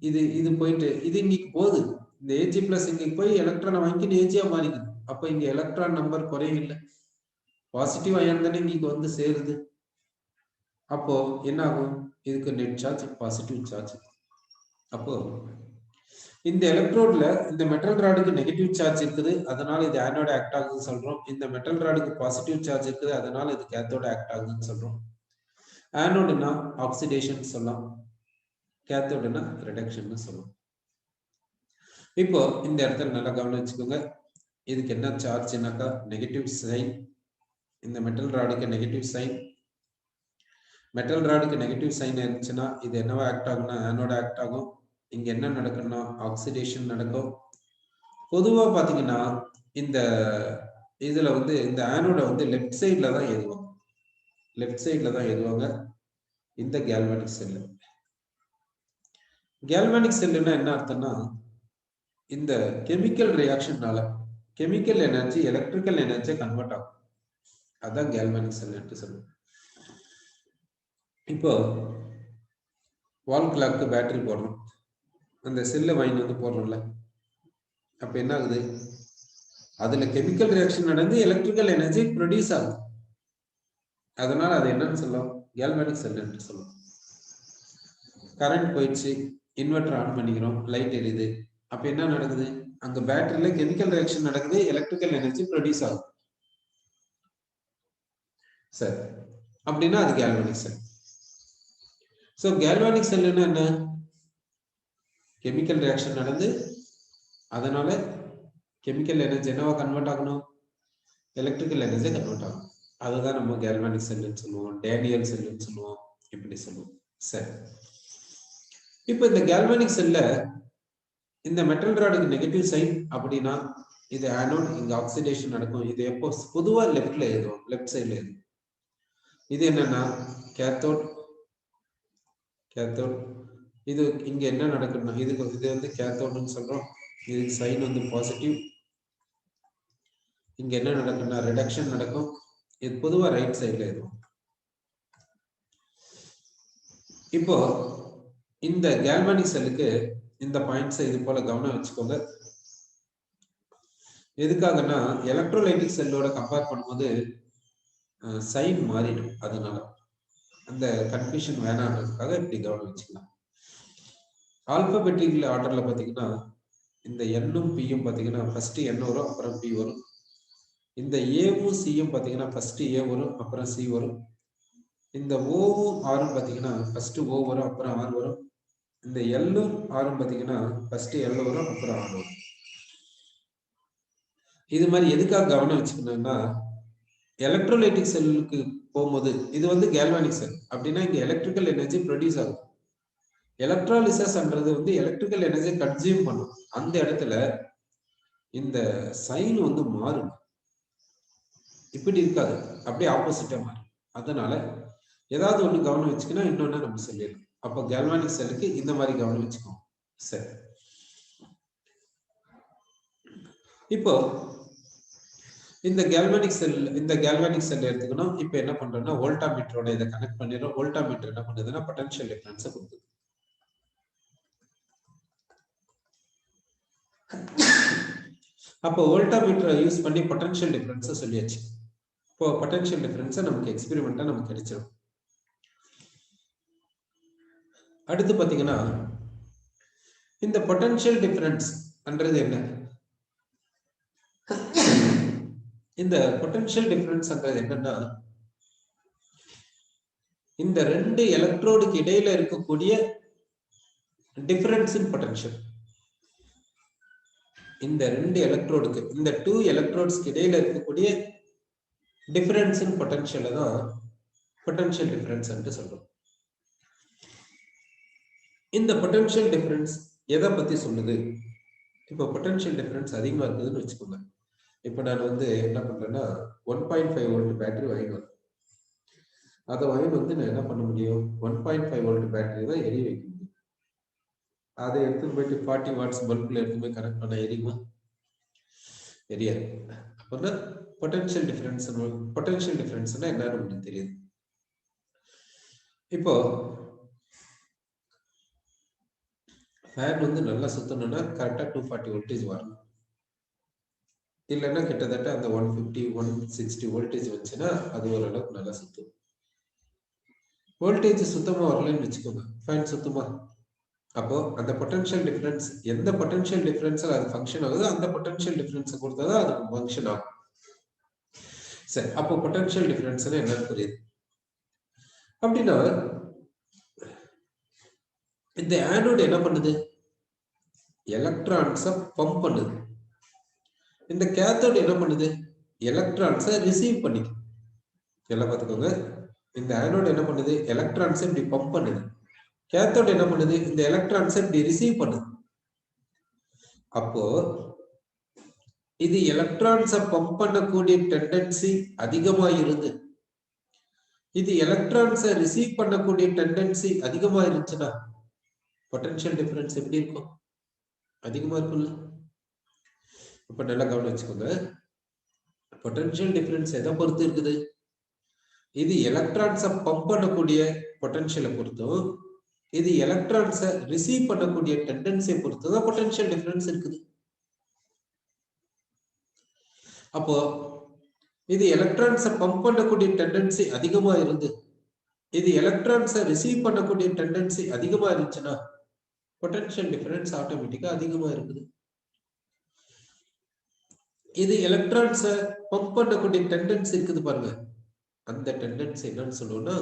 இது போயிட்டு இது இங்க போகுது. இந்த Ag பிளஸ் இங்க போய் எலக்ட்ரானை வாங்கிக்கின்னு ஏஜியா மாறிக்குது. அப்ப இங்க எலக்ட்ரான் நம்பர் குறையில்லை, பாசிட்டிவ் அயன் தானே இங்க சேருது. அப்போ என்ன ஆகும்? இதுக்கு நெட் சார்ஜ் பாசிட்டிவ் சார்ஜ். அப்போ இந்த எலக்ட்ரோட்ல இந்த மெட்டல் ராடுக்கு நெகட்டிவ் சார்ஜ் இருக்குது, அதனால இது ஆனோட ஆக்ட் ஆகுதுன்னு சொல்றோம். இந்த மெட்டல் ராடுக்கு பாசிட்டிவ் சார்ஜ் இருக்குது, அதனால இது கேத்தோட ஆக்ட் ஆகுதுன்னு சொல்றோம். ஆனோடுனா ஆக்சிடேஷன் சொல்லலாம், கேத்தோடுனா ரிடக்ஷன் சொல்லலாம். இப்போ இந்த இடத்துல நல்லா கவனிச்சுக்கோங்க. இதுக்கு என்ன சார்ஜ்னாக்கா நெகட்டிவ் சைன். இந்த மெட்டல் ராடுக்கு நெகட்டிவ் சைன். மெட்டல் ராடுக்கு நெகட்டிவ் சைன் இருந்துச்சுன்னா இது என்னவா ஆக்ட் ஆகும்னா ஆனோட ஆக்ட் ஆகும். இங்க என்ன நடக்கும்னா ஆக்சிடேஷன் நடக்கும். பொதுவா பாத்தீங்கன்னா இந்த இதுல இந்த ஆனோட லெஃப்ட் சைட்ல தான் எழுதுவாங்க. லெஃப்ட் சைட்ல தான் எழுதுவாங்க இந்த கேல்வானிக் செல். கேல்வானிக் செல்லுன்னா என்ன அர்த்தம்னா இந்த கெமிக்கல் ரியாக்ஷன்னால chemical energy electrical energy convert ஆகும். அதான் கேல்வானிக் செல் சொல்லுவோம். இப்போ வால் கிளாக்கு பேட்டரி போடுறோம், அந்த செல்லை வாங்கி போடுறோம்ல, அப்ப என்ன ஆகுது? அதுல கெமிக்கல் ரியாக்ஷன் நடந்து எலக்ட்ரிக்கல் எனர்ஜி ப்ரொடியூஸ் ஆகுது. அதனால அது என்னன்னு சொல்லும்? கேல்வானிக் செல் என்று சொல்லும். கரண்ட் போயிடுச்சு, இன்வெர்டர் ஆன் பண்ணிக்கிறோம், லைட் எரியுது. அப்ப என்ன நடக்குது? அங்க பேட்டரியில கெமிக்கல் ரியாக்ஷன் நடக்குது, எலக்ட்ரிக்கல் எனர்ஜி ப்ரொடியூஸ் ஆகுது. சரி, அப்படின்னா அது கேல்வானிக் செல். சோ கேல்வானிக் செல்லுன்னா என்ன? கெமிக்கல் ரியாக்ஷன் நடந்து அதனால கெமிக்கல் எனர்ஜி என்னவா கன்வெர்ட் ஆகணும்? எலக்ட்ரிக்கல் எனர்ஜி கன்வெர்ட் ஆகும். அதுதான் நம்ம கேல்வானிக் செல்லுன்னு சொல்லுவோம், டேனியல் செல்லுன்னு சொல்லுவோம், இப்படி சொல்லுவோம். சரி, இப்போ இந்த கேல்வனிக் செல்ல இந்த மெட்டல் ராடுக்கு நெகட்டிவ் சைன் அப்படின்னா இது ஆனோட், இங்க ஆக்சிடேஷன் நடக்கும். இது எப்போ பொதுவா லெஃப்ட்ல எழுதுவோம், லெஃப்ட் சைட்ல எழுதும். இது என்னன்னா கேத்தோட், கேத்தோட். இது இங்க என்ன நடக்கும்னா இது வந்து கேத்தோட்னு சொல்றோம். இதுக்கு சைன் வந்து பாசிட்டிவ். இங்க என்ன நடக்கும்னா ரிடக்ஷன் நடக்கும். இது பொதுவா ரைட் சைட்ல எழுதுவோம். இப்போ இந்த கேல்வனிக் செல்லுக்கு இந்த பாயிண்ட்ஸை இது போல கவனம் வச்சுக்கோங்க. எதுக்காகனா எலக்ட்ரோலைட்டிக் செல்லோட கம்பேர் பண்ணும்போது சைன் மாறிடும். அதனால அந்த கன்ஃபியூஷன் வேணான்றதுக்காக இப்படி கவனம் வச்சுக்கலாம். ஆல்பபெட்டிக் ஆர்டர்ல பாத்தீங்கன்னா இந்த எண்ணும் பியும் பாத்தீங்கன்னா ஃபர்ஸ்ட் என் வரும், அப்புறம் பி வரும். இந்த ஏவும் சியும் பாத்தீங்கன்னா ஃபர்ஸ்ட் ஏ வரும், அப்புறம் சி வரும். இந்த ஓவும் ஆரும் பாத்தீங்கன்னா ஃபர்ஸ்ட் ஓ வரும், அப்புறம் ஆர் வரும். இந்த எல்லும் ஆரும் பாத்தீங்கன்னா ஃபர்ஸ்ட் எல் வரும், அப்புறம் ஆர் வரும். இது மாதிரி எதுக்காக கவனம் வச்சுக்கணும்னா எலக்ட்ரோலைட்டிக் செல்லுக்கு போகும்போது இது வந்து கேல்வானிக் செல் அப்படின்னா இங்க எலக்ட்ரிக்கல் எனர்ஜி ப்ரொடியூஸ் ஆகும். எலக்ட்ராலிசிஸ்ன்றது வந்து எலக்ட்ரிக்கல் எனர்ஜி கன்சியூம் பண்ணும். அந்த இடத்துல இந்த சைன் வந்து மாறும், இப்படி இருக்காது, அப்படியே ஆப்போசிட்டா மாறும். அதனால ஏதாவது ஒண்ணு கவனம் வச்சுக்கணும், இன்னொன்னு நம்ம சொல்லிடலாம். அப்போ கேல்வானிக் செல்லுக்கு இந்த மாதிரி கவனம் வச்சுக்கோம். சரி, இப்போ இந்த கேல்வனிக் செல் எடுத்துக்கணும். இப்போ என்ன பண்றோம்னா வோல்டாமீட்டரோட இதை கனெக்ட் பண்ணிடுறோம். வோல்டாமீட்டர் என்ன பண்ணுதுன்னா பொட்டன்ஷியல் டிஃபரன்ஸை கொடுக்குது. அப்போ வோல்டாமீட்டரை யூஸ் பண்ணி பொட்டன்ஷியல் டிஃபரன்ஸை சொல்லியாச்சு. இப்போ பொட்டன்ஷியல் டிஃபரன்ஸை நமக்கு எக்ஸ்பெரிமெண்டா நமக்கு கிடைச்சிடும். அடுத்து பாத்தீங்கன்னா இந்த பொட்டன்ஷியல் டிஃபரன்ஸ் என்றது என்ன? இந்த பொட்டன்ஷியல் டிஃபரன்ஸ் என்னன்னா இந்த ரெண்டு எலக்ட்ரோடுக்கு இடையில இருக்கக்கூடிய டிஃபரன்ஸ் இன் பொட்டன்ஷியல். இந்த ரெண்டு எலக்ட்ரோடுக்கு, இந்த டூ எலக்ட்ரோட்ஸ்க்கு இடையில இருக்கக்கூடிய டிஃபரன்ஸ் இன் பொட்டன்ஷியல் தான் பொட்டன்ஷியல் டிஃபரன்ஸ் என்று சொல்றோம். இந்த பொட்டன்ஷியல் டிஃபரன்ஸ் எதை பத்தி சொல்லுது? இப்போ பொட்டன்ஷியல் டிஃபரன்ஸ் அதிகமா இருக்குதுன்னு வச்சுக்கோங்க. இப்போ நான் வந்து என்ன பண்றேன்னா 1.5 வோல்ட் பேட்டரி வாங்கிடுவேன். அதை வாங்கி வந்து நான் என்ன பண்ண முடியும்? 1.5 வோல்ட் பேட்டரி தான் எரிய வைக்க முடியும். அதை எடுத்துன்னு போயிட்டு 40 வாட்ஸ் பல்புல எடுத்து போய் கனெக்ட் பண்ண எரியுமா? எரியாது. அப்படின்னா பொட்டன்ஷியல் டிஃபரன்ஸ்னா என்னன்னு உங்களுக்கு தெரியுது. இப்போ ஃபேன் வந்து நல்லா சுத்தணும்னா கரெக்டா 240 வோல்டேஜ் வரணும். இல்லைன்னா கிட்டத்தட்ட அந்த 150 160 வோல்டேஜ் வச்சுன்னா அது ஓரளவுக்கு நல்லா சுத்தும். வோல்டேஜ் சுத்தமா வரலன்னு வச்சுக்கோங்க, ஃபேன் சுத்தமா. அப்போ அந்த பொட்டன்ஷியல் டிஃபரன்ஸ், எந்த பொட்டன்ஷியல் டிஃபரன்ஸ்ல அது ஃபங்க்ஷன் ஆகுதோ அந்த பொட்டன்ஷியல் டிஃபரன்ஸ் கொடுத்தா அது ஃபங்க்ஷன் ஆகும். சரி, அப்போ பொட்டன்ஷியல் டிஃபரன்ஸ்னா என்னன்னு புரியுது. அப்படின்னா இந்த ஆனோட் என்ன பண்ணுது? எலக்ட்ரான்ஸை பம்ப் பண்ணுது. இந்த கேத்தோட் என்ன பண்ணுது? எலக்ட்ரான்ஸை ரிசீவ் பண்ணிக்குது. எல்லாம் பார்த்துக்கோங்க. இந்த ஆனோட் என்ன பண்ணுது? எலக்ட்ரான்ஸை இப்படி பம்ப் பண்ணுது. கேத்தோட் என்ன பண்ணுது? இந்த எலக்ட்ரான்ஸை இப்படி ரிசீவ் பண்ணுது. அப்போ இது எலக்ட்ரான்ஸை பம்ப் பண்ணக்கூடிய டெண்டன்சி அதிகமா இருந்து இது எலக்ட்ரான்ஸை ரிசீவ் பண்ணக்கூடிய டெண்டன்சி அதிகமா இருந்துச்சுன்னா பொட்டன்ஷியல் டிஃபரன்ஸ் எப்படி இருக்கும்? அதிகமா இருக்கும்ல. இப்ப நல்லா கவனம் வச்சுக்கோங்க. பொட்டன்ஷியல் டிஃபரன்ஸ் எதை பொறுத்து இருக்குது? இது எலக்ட்ரான்ஸை பம்ப் பண்ணக்கூடிய பொட்டன்ஷியலை பொறுத்தும் இது எலக்ட்ரான்ஸை ரிசீவ் பண்ணக்கூடிய டெண்டன்சியை பொறுத்து தான் பொட்டன்ஷியல் டிஃபரன்ஸ் இருக்குது. அப்போ இது எலக்ட்ரான்ஸை பம்ப் பண்ணக்கூடிய டெண்டன்சி அதிகமா இருந்து இது எலக்ட்ரான்ஸை ரிசீவ் பண்ணக்கூடிய டெண்டன்சி அதிகமா இருந்துச்சுன்னா பொட்டன்ஷியல் டிஃபரன்ஸ் ஆட்டோமேட்டிக்கா அதிகமா இருக்குது. இது எலக்ட்ரான்ஸை பம்ப் பண்ணக்கூடிய டெண்டன்சி இருக்குது பாருங்க, அந்த டெண்டன்சி என்னன்னு சொல்லுவோம்னா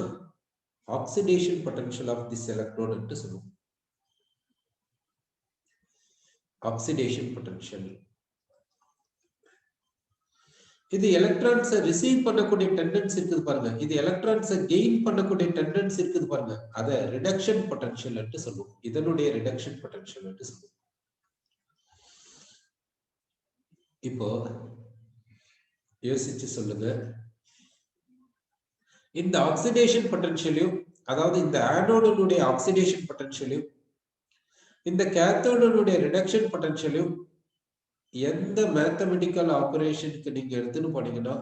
oxidation potential of this electrode என்று சொல்லுவோம். Oxidation potential. இது எலக்ட்ரான்ஸை ரிசீவ் பண்ணக்கூடிய டெண்டன்சி இருக்குது பாருங்க. இது எலக்ட்ரான்ஸை கெயின் பண்ணக்கூடிய டெண்டன்சி இருக்குது பாருங்க. அதை ரிடக்ஷன் பொட்டன்ஷியல் என்று சொல்லுவோம். இதனுடைய ரிடக்ஷன் பொட்டன்ஷியல் என்று சொல்லுவோம். இப்போ யோசிச்சு சொல்லுங்க. இந்த ஆக்சிடேஷன் பொட்டன்ஷியலையும், அதாவது இந்த ஆனோடுடைய ஆக்சிடேஷன் பொட்டன்ஷியலையும், இந்த கேத்தோடுடைய ரிடக்ஷன் பொட்டன்ஷியலையும் எந்த மேத்தமெட்டிக்கல் ஆபரேஷனுக்கு நீங்க எடுத்துன்னு போனீங்கன்னா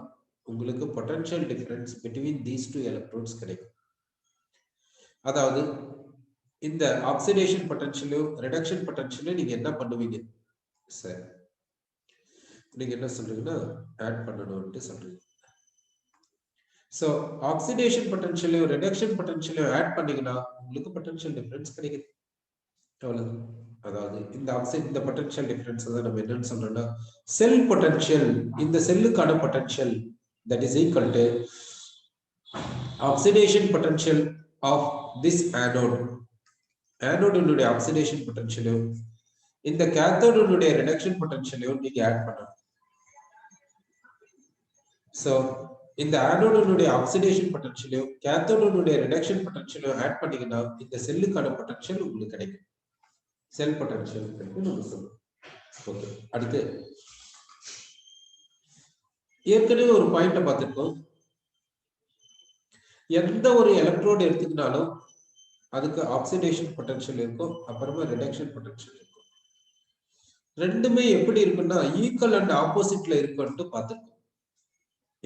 உங்களுக்கு potential difference between these two electrodes கிடைக்கும். அதாவது இந்த ஆக்சிடேஷன் பொட்டன்ஷியலையும் ரிடக்ஷன் பொட்டன்ஷியலையும் நீங்க என்ன பண்ணுவீங்க? சரி, நீங்க என்ன சொல்றீங்கன்னா ஆட் பண்ணணும்னு சொல்றீங்க. சோ ஆக்சிடேஷன் பொட்டன்ஷியலையும் ரிடக்ஷன் பொட்டன்ஷியலையும் ஆட் பண்ணீங்கன்னா உங்களுக்கு பொட்டன்ஷியல் டிஃபரன்ஸ் கிடைக்குது. அவ்வளவுதான். அதாவது இந்த பொட்டன்ஷியல் டிஃபரன்ஸ் தான் நம்ம என்னன்னு சொல்றோம்னா செல் பொட்டன்ஷியல். இந்த செல்லுக்கான potential that is equal to oxidation potential of this anode. anode oxidation potential இந்த cathode reduction potential நீங்க ஆட் பண்ணணும். so இந்த anode ஆக்சிடேஷன் பொட்டன்ஷியலையும் cathode ரிடக்ஷன் பொட்டன்ஷியலையும் ஆட் பண்ணீங்கன்னா இந்த செல்லுக்கான பொட்டன்ஷியல் உங்களுக்கு கிடைக்கும். செல் பொட்டன்ஷியல் கிடைக்கும் நம்ம சொல்றோம். ஓகே, அடுத்து ஏற்கனவே ஒரு பாயிண்ட பார்த்திருக்கோம். எந்த ஒரு எலக்ட்ரோடு எடுத்துக்கினாலும் அதுக்கு ஆக்சிடேஷன் பொட்டன்ஷியல் இருக்கும், அப்புறமா ரிடக்ஷன் பொட்டன்ஷியல் இருக்கும். ரெண்டுமே எப்படி இருக்குன்னா ஈக்குவல் அண்ட் ஆப்போசிட்ல இருக்கும்னு பார்த்திருக்கோம்.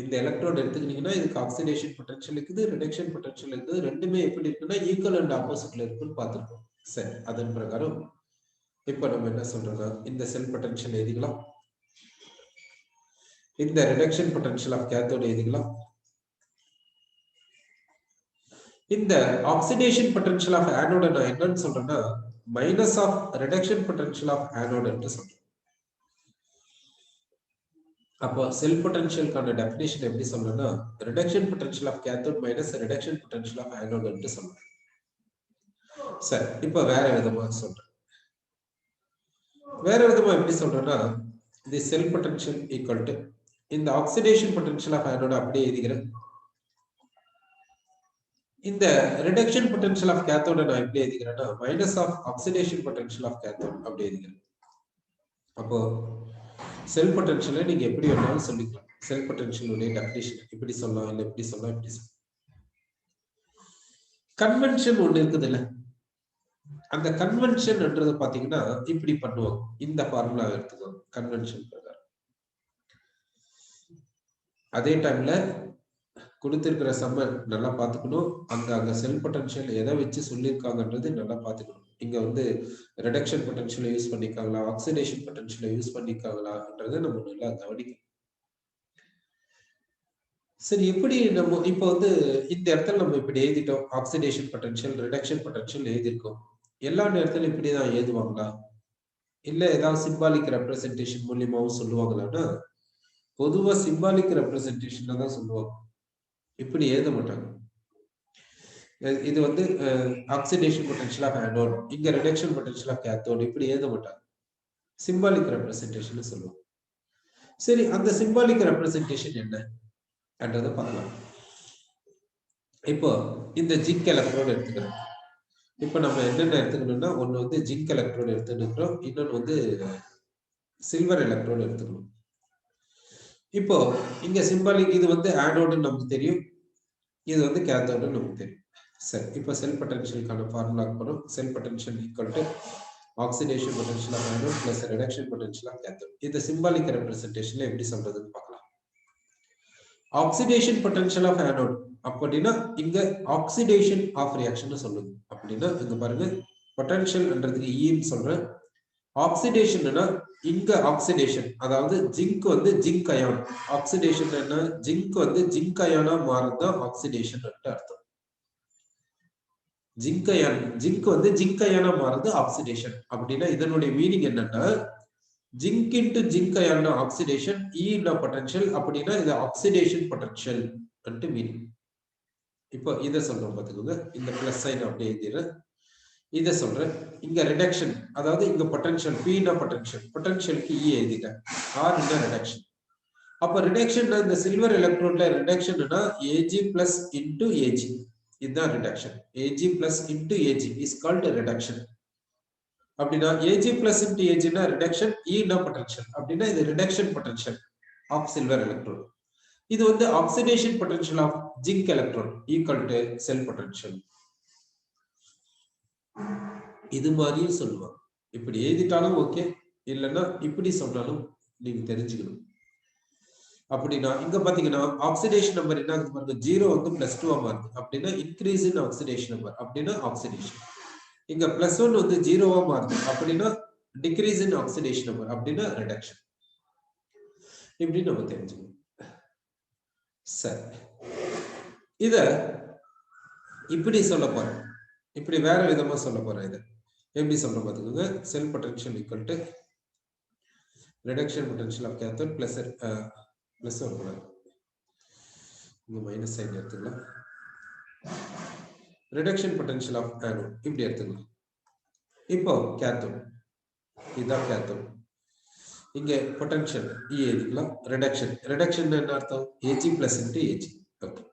இந்த எலக்ட்ரோடு எடுத்துக்கிட்டீங்கன்னா இதுக்கு ஆக்சிடேஷன் பொட்டன்ஷியல் இருக்குது, ரிடக்ஷன் பொட்டன்ஷியல் இருக்குது. ரெண்டுமே எப்படி இருக்குன்னா ஈக்குவல் அண்ட் ஆப்போசிட்ல இருக்குன்னு பார்த்திருக்கோம். சரி, அதன் பிரகாரம் இப்ப நம்ம என்ன சொல்றோம்னா இந்த செல் பொட்டன்ஷியல் எழுதிக்கலாம், இந்த ரிடக்ஷன் பொட்டன்ஷியல் ஆஃப் கேத்தோட் எழுதிக்கலாம், இந்த ஆக்சிடேஷன் பொட்டன்ஷியல் ஆஃப் ஆனோட் நான் என்னன்னு சொல்றேன்னா minus of reduction potential of anode என்று சொல்றேன். அப்போ செல் பொட்டன்ஷியலுக்கான டெஃபினிஷன் எப்படி சொல்றேன்னா reduction potential of cathode minus reduction potential of anode என்று சொல்றேன். சரி, இப்ப வேற விதமா சொல்றேன். வேற விதமா எப்படி சொல்றேன்னா the cell potential equal to இந்த ஆக்சிடேஷன் பொட்டன்ஷியல் ஆஃப் ஆனோட் அப்படியே எழுதிக்கிறேன். இந்த ரிடக்ஷன் பொட்டன்ஷியல் ஆஃப் கேத்தோட நான் எப்படி எழுதிக்கிறேன்னா minus of oxidation potential of cathode அப்படி எழுதிக்கிறேன். அப்போ செல் பொட்டன்ஷியலை நீங்க எப்படி வேணாலும் சொல்லிக்கலாம். செல் பொட்டன்ஷியலுடைய டெஃபினிஷன் இப்படி சொல்லலாம், இல்ல இப்படி சொல்லலாம், இப்படி சொல்லலாம். கன்வென்ஷன் ஒண்ணு இருக்குது இல்ல, அந்த கன்வென்ஷன்ன்றது பாத்தீங்கன்னா இப்படி பண்ணுவோம். இந்த ஃபார்முலா எடுத்துக்கோங்க கன்வென்ஷன் பிரகாரம். அதே டைம்ல கொடுத்திருக்கிற சம்ம நல்லா பாத்துக்கணும். அங்க செல் பொட்டன்ஷியல் எதை வச்சு சொல்லியிருக்காங்கன்றது நல்லா பாத்துக்கணும். இங்க வந்து ரிடக்ஷன் பொட்டன்ஷியலை யூஸ் பண்ணிருக்காங்களா, ஆக்சிடேஷன் பொட்டன்ஷியலை யூஸ் பண்ணிருக்காங்களான்றதை நம்ம நல்லா கவனிக்கணும். சரி, எப்படி நம்ம இப்போ வந்து இந்த இடத்துல நம்ம இப்படி எழுதிட்டோம், ஆக்சிடேஷன் பொட்டன்ஷியல் ரிடக்ஷன் பொட்டன்ஷியல் எழுதியிருக்கோம். எல்லா நேரத்திலும் இப்படிதான் எழுதுவாங்களா, இல்ல ஏதாவது சிம்பாலிக் ரெப்ரசன்டேஷன் மூலியமாவும் சொல்லுவாங்களான்னா பொதுவா சிம்பாலிக் ரெப்ரசன்டேஷன் தான் சொல்லுவாங்க, இப்படி எழுத மாட்டாங்க. இது வந்து ஆக்சிடேஷன் பொட்டன்ஷியல் ஆஃப் ஆனோட், இங்க ரிடக்ஷன் பொட்டன்ஷியல் ஆஃப் கேத்தோட், இப்படி எழுத மாட்டாங்க. சிம்பாலிக் ரெப்ரசன்டேஷன் சொல்லுவோம். சரி, அந்த சிம்பாலிக் ரெப்ரசன்டேஷன் என்னன்றதை பார்க்கலாம். இப்போ இந்த ஜிங்க் எலக்ட்ரோடு எடுத்துக்கிறோம். இப்போ நம்ம என்னென்ன எடுத்துக்கணும்னா ஒன்னு வந்து ஜிங்க் எலக்ட்ரோடு எடுத்துக்கிறோம், இன்னொன்று வந்து சில்வர் எலக்ட்ரோடு எடுத்துக்கணும். இப்போ இங்க சிம்பாலிக் இது வந்து ஆனோடுன்னு நமக்கு தெரியும், இது வந்து கேத்தோடுன்னு நமக்கு தெரியும். சரி, இப்போ செல் பொட்டன்ஷியலுக்கான ஃபார்முலாக்கு போறோம். Cell potential equal to oxidation potential of anode plus reduction potential of cathode. இந்த சிம்பாலிக் ரெப்ரசன்டேஷன்ல எப்படி சொல்றதுன்னு பார்க்கலாம். ஆக்சிடேஷன் பொட்டன்ஷியல் ஆஃப் ஆனோட் அப்படின்னா இங்க ஆக்சிடேஷன் ஆஃப் ரியாக்ஷன் சொல்லுது. அப்படின்னா இங்க பாருங்க பொட்டன்ஷியல்ன்றதுக்கு ஈன்னு சொல்றேன். ஆக்சிடேஷன்னா இங்க ஆக்சிடேஷன், அதாவது ஜிங்க் வந்து ஜிங்க் அயான். ஆக்சிடேஷன் என்ன, ஜிங்க் வந்து ஜிங்க் அயானா மாறுதான் ஆக்சிடேஷன் அர்த்தம். ஜிங்க் வந்து ஜிங்க் அயானா மாறுது ஆக்சிடேஷன். அப்படின்னா இதனுடைய மீனிங் என்னன்னா zinc into zinc ion oxidation, E potential, அப்படின்னா இது ஆக்சிடேஷன் பொட்டன்ஷியல் மீனிங். இப்போ இதை சொல்றோம் பாத்துக்கோங்க, இந்த பிளஸ் சைன் அப்படியே எழுதிடுறேன். இதை சொல்றேன். இங்க ரிடக்ஷன், அதாவது இங்க பொட்டன்ஷியல், பி பொட்டன்ஷியல், பொட்டன்ஷியலுக்கு இ எழுதிட்டேன், ஆர் ரிடக்ஷன். அப்ப ரிடக்ஷன் இந்த சில்வர் எலக்ட்ரோட்ல ரிடக்ஷன்னா Ag plus into Ag. இதுதான் reduction. Ag plus into Ag is called reduction. அப்படின்னா Ag plus into Ag னா ரிடக்ஷன், E னா பொட்டன்ஷியல். அப்படின்னா இது reduction potential of silver electrode. இது வந்து oxidation potential of zinc electrode equal to cell potential. இது மாதிரியும் சொல்லுவாங்க. இப்படி எழுதிட்டாலும் ஓகே, இல்லைன்னா இப்படி சொன்னாலும் நீங்க தெரிஞ்சுக்கணும். அப்படின்னா இங்க பாத்தீங்கன்னா ஆக்சிடேஷன் நம்பர் என்ன ஆகுது பாருங்க, 0 வந்து +2 மாறுது. அப்படின்னா இன்க்ரீஸ் இன் ஆக்சிடேஷன் நம்பர், அப்படின்னா ஆக்சிடேஷன். இங்க +1 வந்து 0 மாறுது. அப்படின்னா டிக்ரீஸ் இன் ஆக்சிடேஷன் நம்பர், அப்படின்னா ரிடக்ஷன். இப்படி நம்ம தெரிஞ்சுக்கணும். சரி, இத இப்படி சொல்ல போறேன், இப்படி வேற விதமா சொல்ல போறேன். இதை எப்படி சொல்ற பாத்துக்கோங்க. Cell potential equal to reduction potential of cathode plus வரக்கூடாது, இங்க மைனஸ் சைன் எடுத்துக்கலாம். ரிடக்ஷன் பொட்டன்ஷியல் ஆஃப் ஆனோட் இப்படி எடுத்துக்கலாம். இப்போ கேத்தோட், இதுதான் கேத்தோட். இங்க பொட்டன்ஷியல் E எழுதிக்கலாம். ரிடக்ஷன் என்ன அர்த்தம்? Ag plus into Ag. Okay,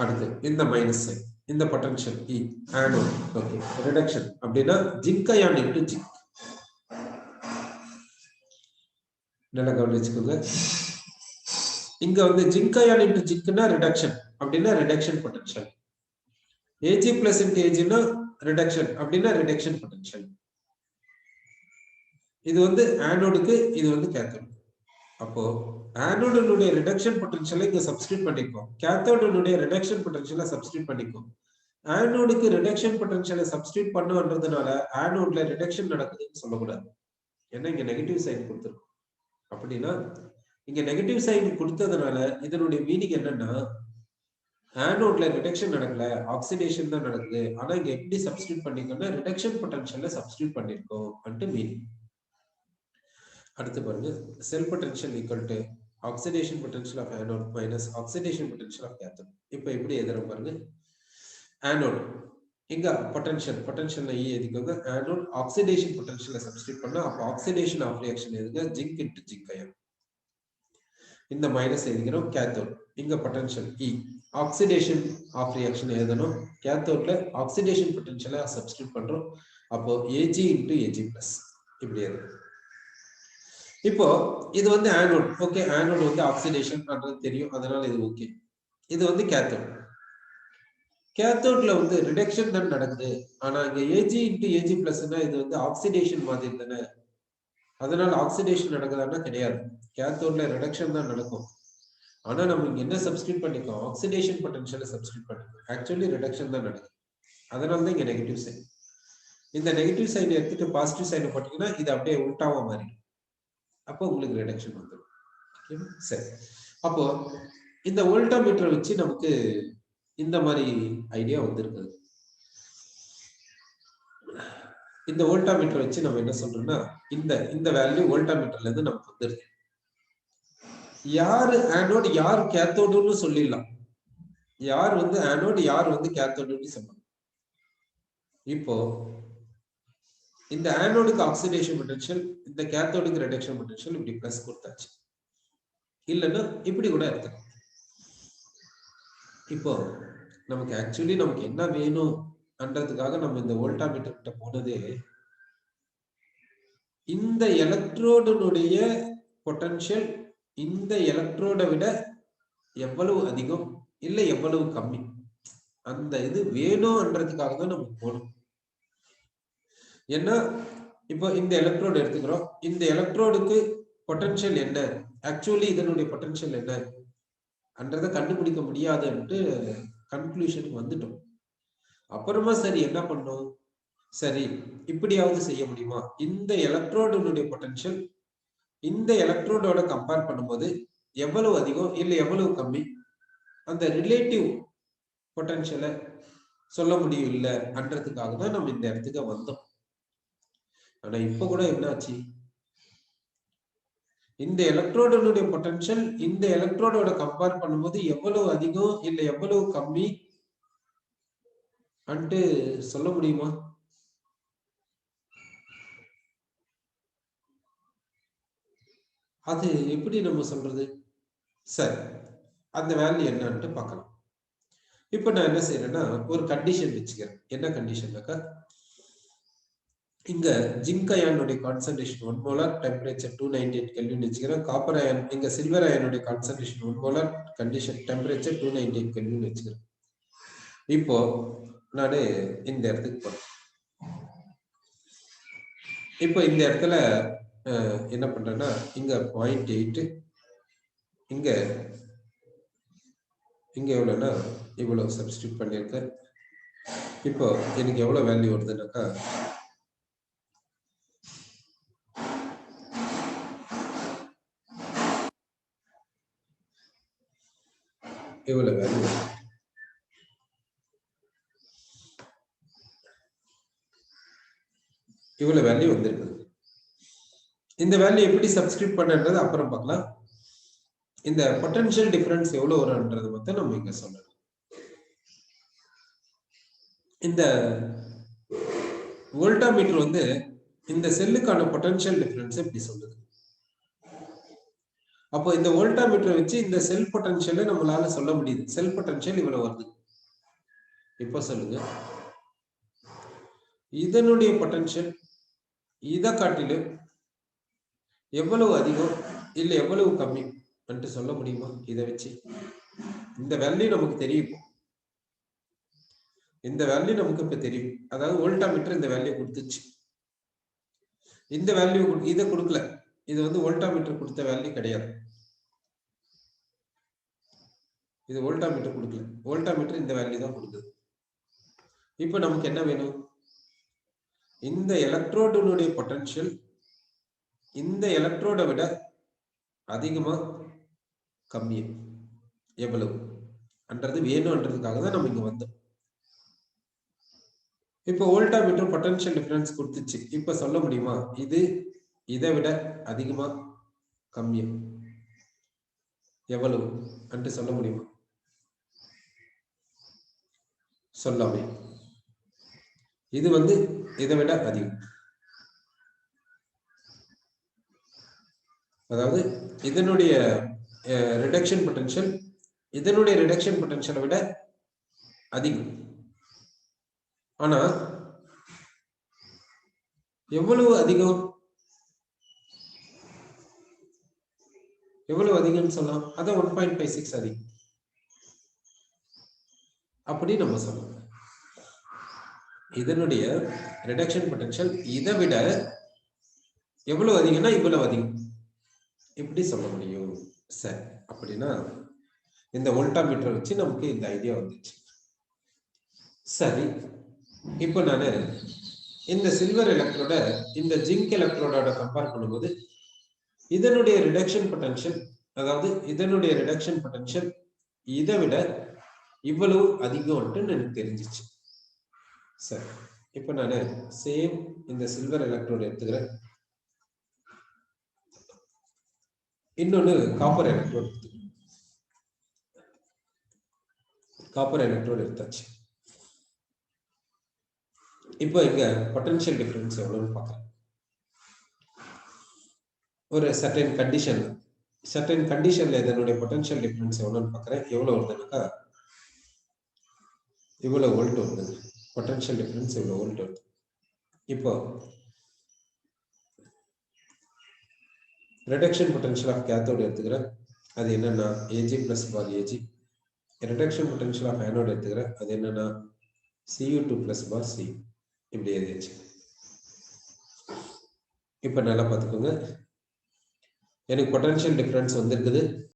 அடுத்து இந்த மைனஸ் சைன், இந்த potential E anode. Okay, reduction அப்படின்னா ஜிங்க் அயான் இன்டு ஜிங்க். நல்லா கவனிச்சுக்கோங்க. இங்க வந்து ஜிங்க் அயான் இன்டு ஜிங்க்னா ரிடக்ஷன், அப்படின்னா reduction potential. Ag plus into Ag னா ரிடக்ஷன், அப்படின்னா ரிடக்ஷன் பொட்டன்ஷியல். இது வந்து ஆனோடுக்கு, இது வந்து கேத்தோடு. அப்போ ஆனோடுனுடைய ரிடக்ஷன் பொட்டன்ஷியலை இங்க சப்ஸ்டிட்யூட் பண்ணிக்கோம், கேத்தோடுனுடைய ரிடக்ஷன் பொட்டன்ஷியலை சப்ஸ்டிட்யூட் பண்ணிக்கோம். ஆனோடுக்கு ரிடக்ஷன் பொட்டன்ஷியலை சப்ஸ்டிட்யூட் பண்ணுன்றதுனால ஆனோட்ல ரிடக்ஷன் நடக்குதுன்னு சொல்லக்கூடாது. ஏன்னா இங்க நெகட்டிவ் சைன் கொடுத்துருக்கோம். அப்படின்னா இங்க நெகட்டிவ் சைன் கொடுத்ததுனால இதனுடைய மீனிங் என்னன்னா, ஆனோட்ல ரிடக்ஷன் நடக்கல, ஆக்சிடேஷன் தான் நடக்குது. ஆனா இங்க எப்படி சப்ஸ்டிட்யூட் பண்ணிக்கோன்னா ரிடக்ஷன் பொட்டன்ஷியலை சப்ஸ்டிட்யூட் பண்ணிருக்கோம் அப்படின்ட்டு மீனிங். அடுத்து பாருங்க, cell potential equal to oxidation potential of anode minus oxidation potential of cathode. இப்போ எப்படி எழுதுறோம் பாருங்க. ஆனோட் இங்க பொட்டன்ஷியல் E எழுதிக்கோங்க. ஆனோட் ஆக்சிடேஷன் பொட்டன்ஷியலை சப்ஸ்டிட்யூட் பண்ணா அப்ப ஆக்சிடேஷன் ஆஃப் ரியாக்ஷன் எழுதுங்க, ஜிங்க் இன்டு ஜிங்க் அயான். இந்த மைனஸ் எழுதிக்கிறோம். கேத்தோட் இங்க potential E oxidation of reaction எழுதணும். கேத்தோட்ல ஆக்சிடேஷன் பொட்டன்ஷியலை சப்ஸ்டிட்யூட் பண்றோம். அப்போ Ag இன்டு Ag பிளஸ் இப்படி எழுதுறோம். இப்போ இது வந்து ஆனோட். ஓகே, ஆனோட் வந்து ஆக்சிடேஷன் பண்றது தெரியும், அதனால இது ஓகே. இது வந்து கேத்தோட். கேத்தோட்ல வந்து ரிடக்ஷன் தான் நடக்குது. ஆனா இங்க Ag இன்டு Ag பிளஸ்னா இது வந்து ஆக்சிடேஷன் மாதிரி தானே, அதனால ஆக்சிடேஷன் நடக்குதான்னா கிடையாது. கேத்தோட்ல ரிடக்ஷன் தான் நடக்கும். ஆனா நம்ம இங்க என்ன சப்ஸ்டிட்யூட் பண்ணிக்கோம், ஆக்சிடேஷன் பொட்டன்ஷியலை சப்ஸ்டிட்யூட் பண்ணிக்கோம். ஆக்சுவலி ரிடக்ஷன் தான் நடக்குது, அதனால தான் இங்க நெகட்டிவ் சைன். இந்த நெகட்டிவ் சைன் எடுத்துட்டு பாசிட்டிவ் சைன் போட்டீங்கன்னா இது அப்படியே உல்டாவா மாறிடும். அப்போ உங்களுக்கு ரிடக்ஷன் வந்துடும். சரி, அப்போ இந்த வோல்டாமீட்டரை வச்சு நமக்கு இந்த மாதிரி ஐடியா வந்திருக்குது. இந்த வோல்டாமீட்டரை வச்சு நம்ம என்ன சொல்றோம்னா, இந்த வேல்யூ வோல்டாமீட்டர்ல இருந்து நமக்கு வந்துருது. யாரு ஆனோடு யார் கேத்தோடுன்னு சொல்லிடலாம். யார் வந்து ஆனோடு யார் வந்து கேத்தோடுன்னு சொல்லலாம். இப்போ இந்த ஆனோடுக்கு ஆக்சிடேஷன் பொட்டன்ஷியல், இந்த கேத்தோடுக்கு ரிடக்ஷன் பொட்டன்ஷியல் இப்படி பிளஸ் கொடுத்தாச்சு. இல்லைன்னா இப்படி கூட எடுத்துக்கலாம். இப்போ நமக்கு ஆக்சுவலி நமக்கு என்ன வேணும் அன்றதுக்காக நம்ம இந்த வோல்டாமீட்டர் கிட்ட போனதே, இந்த எலக்ட்ரோடுனுடைய பொட்டன்ஷியல் இந்த எலக்ட்ரோடை விட எவ்வளவு அதிகம் இல்லை எவ்வளவு கம்மி, அந்த இது வேணும்ன்றதுக்காக தான் நம்ம போகணும். ஏன்னா இப்போ இந்த எலக்ட்ரோடு எடுத்துக்கிறோம், இந்த எலக்ட்ரோடுக்கு பொட்டன்ஷியல் என்ன, ஆக்சுவலி இதனுடைய பொட்டன்ஷியல் என்ன அன்றதை கண்டுபிடிக்க முடியாதுன்ட்டு கன்க்ளூஷனுக்கு வந்துட்டோம். அப்புறமா சரி என்ன பண்ணோம், சரி இப்படியாவது செய்ய முடியுமா, இந்த எலக்ட்ரோடுனுடைய பொட்டன்ஷியல் இந்த எலக்ட்ரோடோட கம்பேர் பண்ணும்போது எவ்வளவு அதிகம் இல்லை எவ்வளவு கம்மி, அந்த ரிலேட்டிவ் பொட்டன்ஷியலை சொல்ல முடியும் இல்லை அன்றதுக்காக தான் நம்ம இந்த இடத்துக்கு வந்தோம். ஆனா இப்ப கூட என்னாச்சு, இந்த எலக்ட்ரோடுனுடைய பொட்டன்ஷியல் இந்த எலக்ட்ரோடோட கம்பேர் பண்ணும்போது எவ்வளவு அதிகம் இல்லை எவ்வளவு கம்மி அன்ட்டு சொல்ல முடியுமா? அது எப்படி நம்ம சொல்றது? சரி, அந்த வேல்யூ என்னன்னு பார்க்கலாம். இப்போ நான் என்ன செய்யறேன்னா ஒரு கண்டிஷன் வச்சுக்கிறேன். என்ன கண்டிஷன்னாக்கா, இங்க ஜிங்க் அயானுடைய கான்சன்ட்ரேஷன் 1 மோலார், டெம்பரேச்சர் 298 கெல்வின் வச்சுக்கிறேன். காப்பர் அயான் இங்க சில்வர் அயானுடைய concentration 1 molar, condition temperature 298 kelvin வச்சுக்கிறேன். இப்போ நான் இந்த இடத்துக்கு போறேன். இப்போ இந்த இடத்துல என்ன பண்றேன்னா இங்க 0.8, இங்க எவ்வளவுன்னா இவ்வளவு சப்ஸ்டியூட் பண்ணியிருக்கேன். இப்போ எனக்கு எவ்வளவு வேல்யூ வருதுன்னாக்கா, இவ்வளவு வேல்யூ வந்திருக்குது. இந்த வேல்யூ எப்படி சப்ஸ்டியூட் பண்றது அப்புறம் பார்க்கலாம். இந்த பொட்டன்ஷியல் டிஃபரன்ஸ் எவ்வளவு வரும்ன்றது மட்டும் நம்ம இங்க சொல்லணும். இந்த வோல்டாமீட்டர் வந்து இந்த செல்லுக்கான பொட்டன்ஷியல் டிஃபரன்ஸ் எப்படி சொல்லுது. அப்போ இந்த வோல்டாமீட்டர் வச்சு இந்த செல் பொட்டன்ஷியலை நம்மளால சொல்ல முடியுது. செல் பொட்டன்ஷியல் இவ்வளவு வருது. இப்போ சொல்லுங்க, இதனுடைய பொட்டன்ஷியல் இதை காட்டிலும் எவ்வளவு அதிகம் இல்ல எவ்வளவு கம்மி என்று சொல்ல முடியுமா? இதை வச்சு இந்த வேல்யூ நமக்கு தெரியும். இந்த வேல்யூ நமக்கு இப்ப தெரியும். அதாவது வோல்டாமீட்டர் இந்த வேல்யூ கொடுத்துச்சு. இந்த வேல்யூ இதை கொடுக்கல. இது வந்து வோல்டாமீட்டர் கொடுத்த வேல்யூ கிடையாது. இது வோல்டாமீட்டர் கொடுக்கல. வோல்டாமீட்டர் இந்த வேல்யூ தான் கொடுக்குது. இப்ப நமக்கு என்ன வேணும்? இந்த எலக்ட்ரோடுனுடைய பொட்டன்ஷியல் இந்த எலக்ட்ரோட விட அதிகமா கம்மியா எவ்வளவு அன்றது வேணும்ன்றதுக்காக தான் நம்ம இங்க வந்தோம். இப்போ வோல்டாமீட்டர் பொட்டன்ஷியல் டிஃபரன்ஸ் கொடுத்துச்சு. இப்ப சொல்ல முடியுமா இது இதை விட அதிகமா கம்மியா எவ்வளவு என்று சொல்ல முடியுமா? சொல்லாமே. இது வந்து இதை விட அதிகம். அதாவது இதனுடைய ரிடக்ஷன் பொட்டன்ஷியல் இதனுடைய ரிடக்ஷன் பொட்டன்ஷியலை விட அதிகம். ஆனா எவ்வளவு அதிகம்? எவ்வளவு அதிகம்னு சொல்லலாம்? அதான் 1.56 அதிகம் அப்படி நம்ம சொல்லலாம். இதனுடைய ரிடக்ஷன் பொட்டன்ஷியல் இதை விட எவ்வளவு அதிகம்னா இவ்வளவு அதிகம் இப்படி சொல்ல முடியும். சரி, அப்படின்னா இந்த வோல்டாமீட்டர் வச்சு நமக்கு இந்த ஐடியா வந்துச்சு. சரி, இப்போ நான் இந்த சில்வர் எலக்ட்ரோட இந்த ஜிங்க் எலக்ட்ரோட கம்பேர் பண்ணும்போது இதனுடைய ரிடக்ஷன் பொட்டன்ஷியல், அதாவது இதனுடைய ரிடக்ஷன் பொட்டன்ஷியல் இதை விட இவ்வளவு அதிகம்ட்டு எனக்கு தெரிஞ்சிச்சு. சரி, இப்போ நான் சேம் இந்த சில்வர் எலக்ட்ரோட எடுத்துக்கிறேன். இன்னொன்னு காப்பர் எலக்ட்ரோட் எடுத்தாச்சு. இப்போ இங்க பொட்டன்ஷியல் டிஃபரன்ஸ் எவ்வளவுன்னு பார்க்கலாம். ஒரு சர்டன் கண்டிஷன்ல இதனுடைய பொட்டன்ஷியல் டிஃபரன்ஸ் எவ்வளவுன்னு பார்க்குறேன். எவ்வளவு வருதுன்னாக்கா இவ்வளவு வோல்ட் வருது. பொட்டன்ஷியல் டிஃபரன்ஸ் இவ்வளவு வோல்ட் வருது. இப்போ ரிடக்ஷன் பொட்டன்ஷியல் ஆஃப் கேத்தோடு எடுத்துக்கிறேன். அது என்னன்னா A G plus bar A G. Reduction potential of anode எடுத்துக்கிறேன். அது என்னன்னா Cu2 பிளஸ் பார் Cu. இப்படி எழுதியாச்சு. இப்போ நல்லா பார்த்துக்கோங்க, எனக்கு பொட்டன்ஷியல் டிஃபரன்ஸ் வந்திருக்குது.